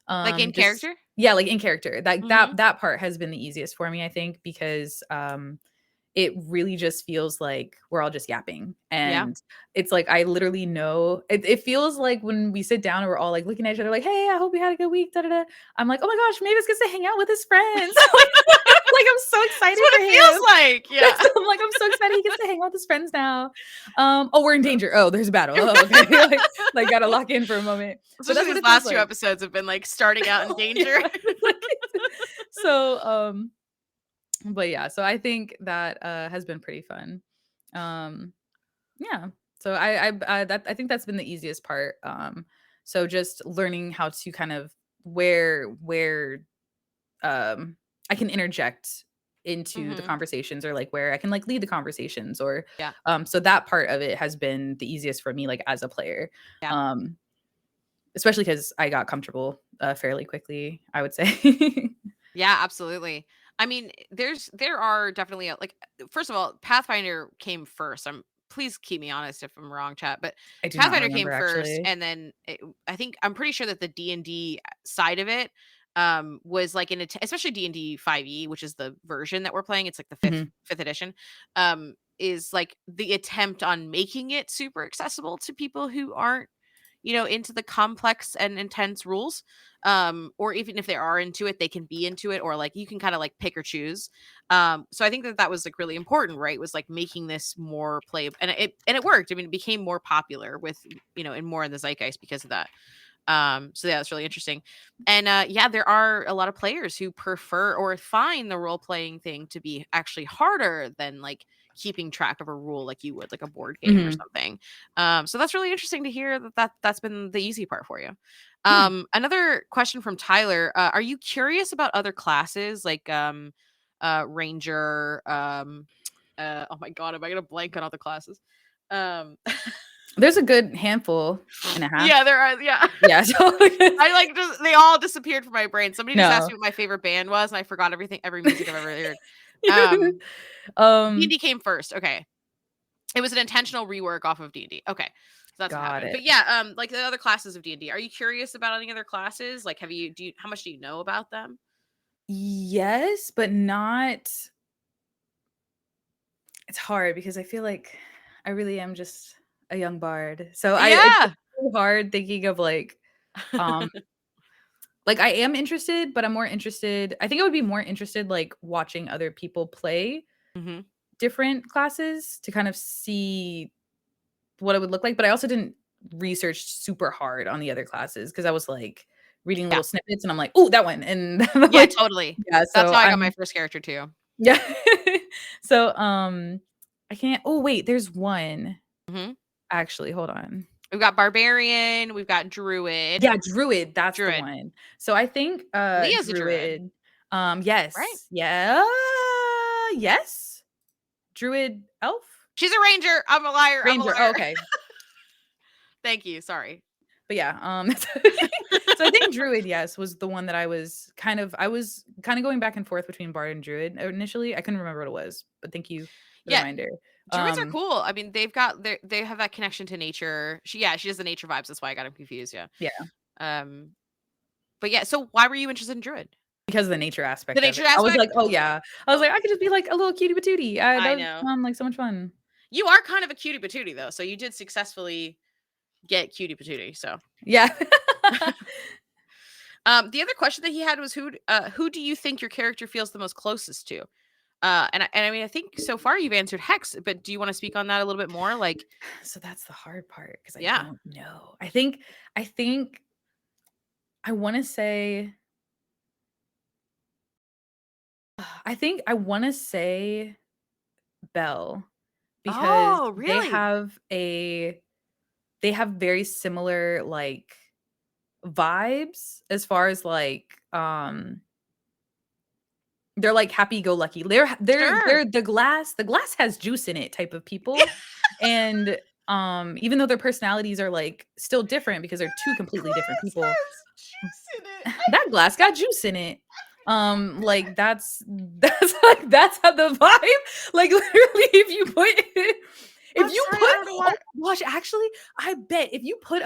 Like in just character? yeah, like in character. Mhm. That part has been the easiest for me, I think, because it really just feels like we're all just yapping. Yeah. And it's like I literally know it feels like when we sit down and we're all like looking at each other like, hey, I hope you had a good week. Da, da, da. I'm like, oh my gosh, Mavis gets to hang out with his friends. Like I'm so That's excited what for it him. feels like. Yeah. I'm like, I'm so excited he gets to hang out with his friends now. Oh, we're in danger. Oh, there's a battle. Oh, okay. like gotta lock in for a moment. But that's Especially what these it feels last 2 like. episodes have been like starting out in danger. Yeah. Like, so but yeah, so I think that has been pretty fun. Yeah. So I think that's been the easiest part. So just learning how to kind of where I can interject into the Mhm. conversations or like where I can like lead the conversations or Yeah. so that part of it has been the easiest for me like as a player. Yeah. Especially cuz I got comfortable fairly quickly, I would say. Yeah, absolutely. I mean, there are definitely like first of all, Pathfinder came first. Please keep me honest if I'm wrong, chat, but I do not Pathfinder came remember first, actually. and then I'm pretty sure that the D&D side of it was like especially D&D 5e, which is the version that we're playing. It's like the fifth edition. Is like the attempt on making it super accessible to people who aren't, into the complex and intense rules. Or even if they are into it, they can be into it, or like you can kind of like pick or choose. So I think that was like really important, right? Was like making this more playable, and it worked. I mean, it became more popular with, and more in the zeitgeist because of that. So yeah, that's really interesting. And yeah, there are a lot of players who prefer or find the role playing thing to be actually harder than like keeping track of a rule like you would like a board game or something. So that's really interesting to hear that's been the easy part for you. Another question from Tyler. Are you curious about other classes like Ranger? Oh my god, am I gonna blank on all the classes? There's a good handful and a half. Yeah, there are. Yeah. Yeah. So I like they all disappeared from my brain. Somebody just asked No. me what my favorite band was, and I forgot every music I've ever heard. D&D came first. Okay. It was an intentional rework off of D&D. Okay. So that's what happened. But yeah, like the other classes of D&D. Are you curious about any other classes? Like how much do you know about them? Yes, but not. It's hard because I feel like I really am just a young bard. So it's so hard thinking of like like I am interested, but I'm more interested. I think I would be more interested like watching other people play different classes to kind of see what it would look like. But I also didn't research super hard on the other classes because I was like reading little snippets and I'm like, oh, that one. And yeah, like, totally. Yeah. So that's how I got my first character too. Yeah. So I can't. Oh wait, there's one. Actually, hold on. We've got Barbarian, we've got Druid. Yeah, Druid, that's the one. So I think Leah's Druid. a Druid. Yes. Right? Yeah. Yes. Druid elf? She's a ranger. I'm a liar. Ranger. I'm a liar. Oh, okay. Thank you. Sorry. But yeah, so I think Druid, yes, was the one that I was kind of going back and forth between Bard and Druid initially. I couldn't remember what it was, but thank you for the reminder. Druids are cool. I mean, they have that connection to nature. She does the nature vibes. That's why I got him confused. Yeah. Yeah. But yeah, so why were you interested in Druid? Because of the nature aspect. The nature aspect. I was like, totally. oh yeah. I was like, I could just be like a little cutie patootie. I know. Like so much fun. You are kind of a cutie patootie though, so you did successfully get cutie patootie. So yeah. The other question that he had was who do you think your character feels the most closest to? And I mean, I think so far you've answered Hex, but do you want to speak on that a little bit more? Like, so that's the hard part because I don't know. I think I want to say. I think I want to say Belle because really? they have very similar like vibes as far as like they're like happy-go-lucky. They're the glass has juice in it type of people. And even though their personalities are like still different because they're two completely different people. That glass got juice in it. Like that's how the vibe, like literally gosh, actually, I bet if you put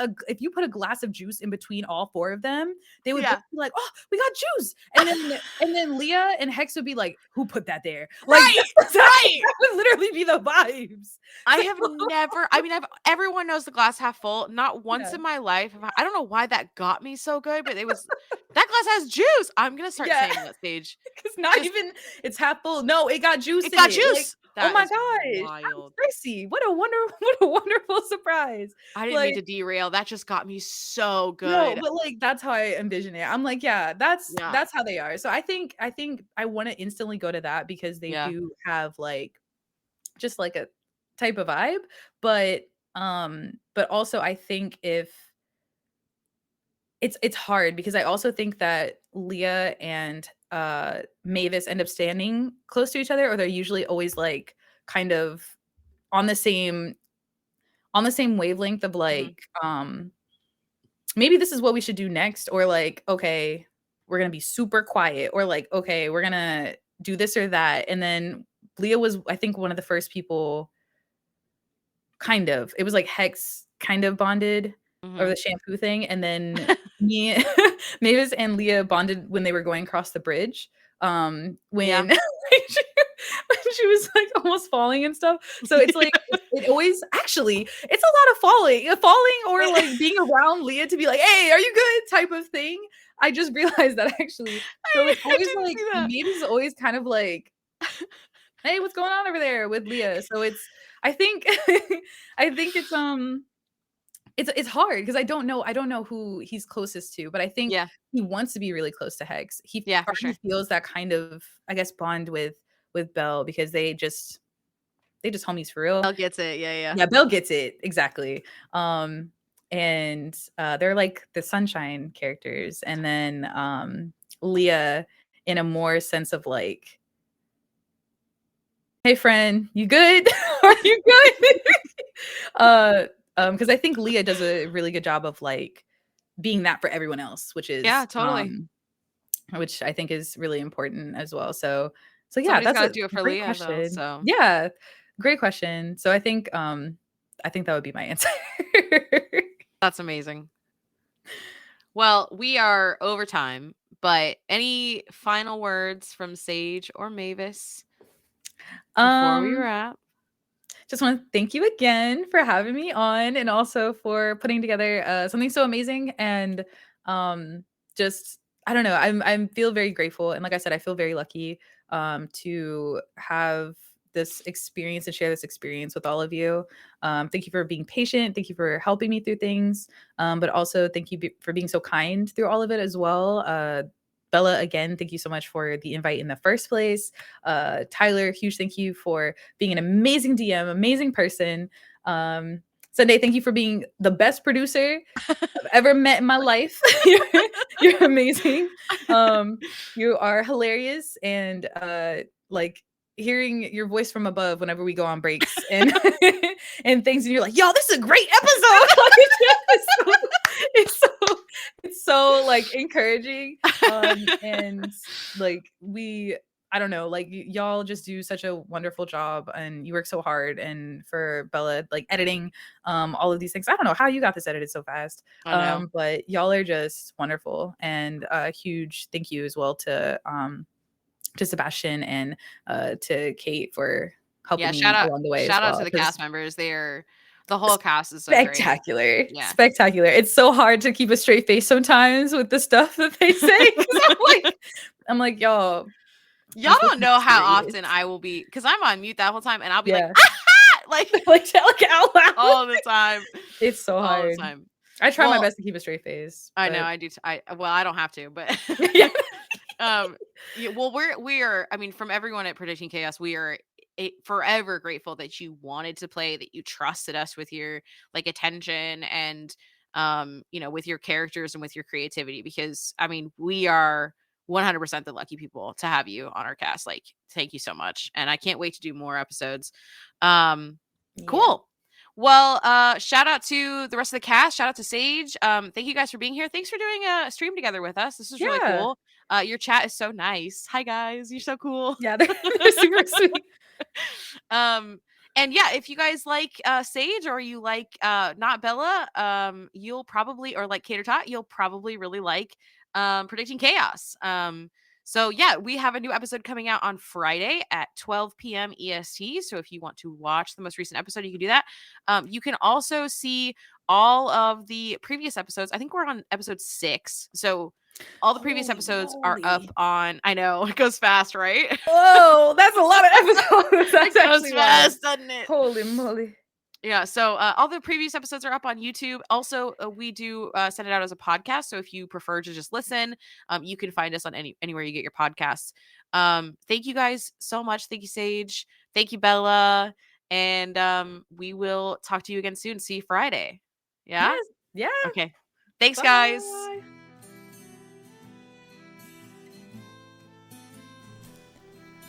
a glass of juice in between all four of them, they would both be like, "Oh, we got juice," and then Leah and Hex would be like, "Who put that there?" Like, that would literally be the vibes. I have never. I mean, everyone knows the glass half full. Not once in my life. I don't know why that got me so good, but it was that glass has juice. I'm gonna start saying that stage because even it's half full. No, it got juice. It got juice. Like, oh my gosh, Tracy! What a wonderful surprise. I didn't mean to derail. That just got me so good. No, but like that's how I envision it. I'm like, yeah, that's how they are. So I think I want to instantly go to that because they do have like just like a type of vibe, but also I think if it's hard because I also think that Leah and Mavis end up standing close to each other, or they're usually always like kind of on the same wavelength of like maybe this is what we should do next, or like, okay, we're gonna be super quiet, or like, okay, we're gonna do this or that. And then Leah was, I think, one of the first people it was like Hex kind of bonded or the shampoo thing, and then me, Mavis and Leah bonded when they were going across the bridge. When when she was like almost falling and stuff. So it's like it always actually it's a lot of falling or like being around Leah to be like, hey, are you good? Type of thing. I just realized that actually. So it's always like Mavis is always kind of like, hey, what's going on over there with Leah? So I think it's hard because I don't know who he's closest to, but I think he wants to be really close to Hex. He for sure feels that kind of, I guess, bond with Belle because they just homies for real. Belle gets it. Yeah, Belle gets it exactly. And they're like the sunshine characters, and then Leah in a more sense of like, hey friend, you good? Are you good? Because I think Leah does a really good job of like being that for everyone else, which is totally, which I think is really important as well. So yeah, somebody's that's to do it for great Leah, question. though, so yeah, great question. So I think that would be my answer. That's amazing. Well, we are over time, but any final words from Sage or Mavis before we wrap? Just want to thank you again for having me on, and also for putting together something so amazing. And just I don't know, I feel very grateful, and like I said, I feel very lucky to have this experience and share this experience with all of you. Thank you for being patient. Thank you for helping me through things, but also thank you for being so kind through all of it as well. Bella, again, thank you so much for the invite in the first place. Tyler, huge thank you for being an amazing DM, amazing person. Sundae, thank you for being the best producer I've ever met in my life. You're amazing. You are hilarious, and like hearing your voice from above whenever we go on breaks and and things, and you're like, yo, this is a great episode. It's so like encouraging, and like I don't know, like y'all just do such a wonderful job, and you work so hard. And for Bella, like editing all of these things, I don't know how you got this edited so fast, but y'all are just wonderful. And a huge thank you as well to Sebastian and to Kate for helping me along the way. Shout out to the cast members. The whole cast is so spectacular. Great. Spectacular. It's so hard to keep a straight face sometimes with the stuff that they say. I'm like, y'all don't know how often I will be, because I'm on mute that whole time, and I'll be like out loud all the time. It's so hard. All the time. I try my best to keep a straight face. I know I do. I don't have to, but well, we are. I mean, from everyone at Predicting Chaos, we are forever grateful that you wanted to play, that you trusted us with your like attention and with your characters and with your creativity, because I mean, we are 100% the lucky people to have you on our cast. Like, thank you so much, and I can't wait to do more episodes. Cool. Well, shout out to the rest of the cast. Shout out to Sage. Thank you guys for being here. Thanks for doing a stream together with us. This is really cool. Your chat is so nice. Hi guys, you're so cool. Yeah, they're super sweet. And yeah, if you guys like Sage, or you like not Bella, you'll probably, or like Cater Tot, you'll probably really like Predicting Chaos. So yeah, we have a new episode coming out on Friday at 12 p.m. EST. So if you want to watch the most recent episode, you can do that. You can also see all of the previous episodes. I think we're on episode 6. So all the previous episodes are up on, I know, it goes fast, right? Whoa, that's a lot of episodes. That's it goes fast, doesn't it? Holy moly. Yeah, so all the previous episodes are up on YouTube. Also, we do send it out as a podcast. So if you prefer to just listen, you can find us on anywhere you get your podcasts. Thank you guys so much. Thank you, Sage. Thank you, Bella. And we will talk to you again soon. See you Friday. Yeah? Yes. Yeah. Okay. Thanks, guys.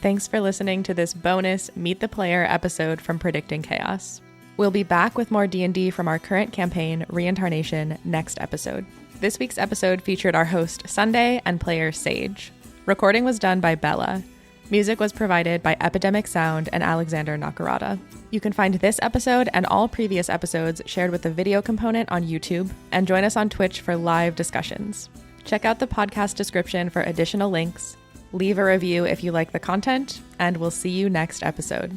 Thanks for listening to this bonus Meet the Player episode from Predicting Chaos. We'll be back with more D&D from our current campaign, Reintarnation, next episode. This week's episode featured our host, Sundae, and player Sage. Recording was done by Bella. Music was provided by Epidemic Sound and Alexander Nakarada. You can find this episode and all previous episodes shared with the video component on YouTube, and join us on Twitch for live discussions. Check out the podcast description for additional links, leave a review if you like the content, and we'll see you next episode.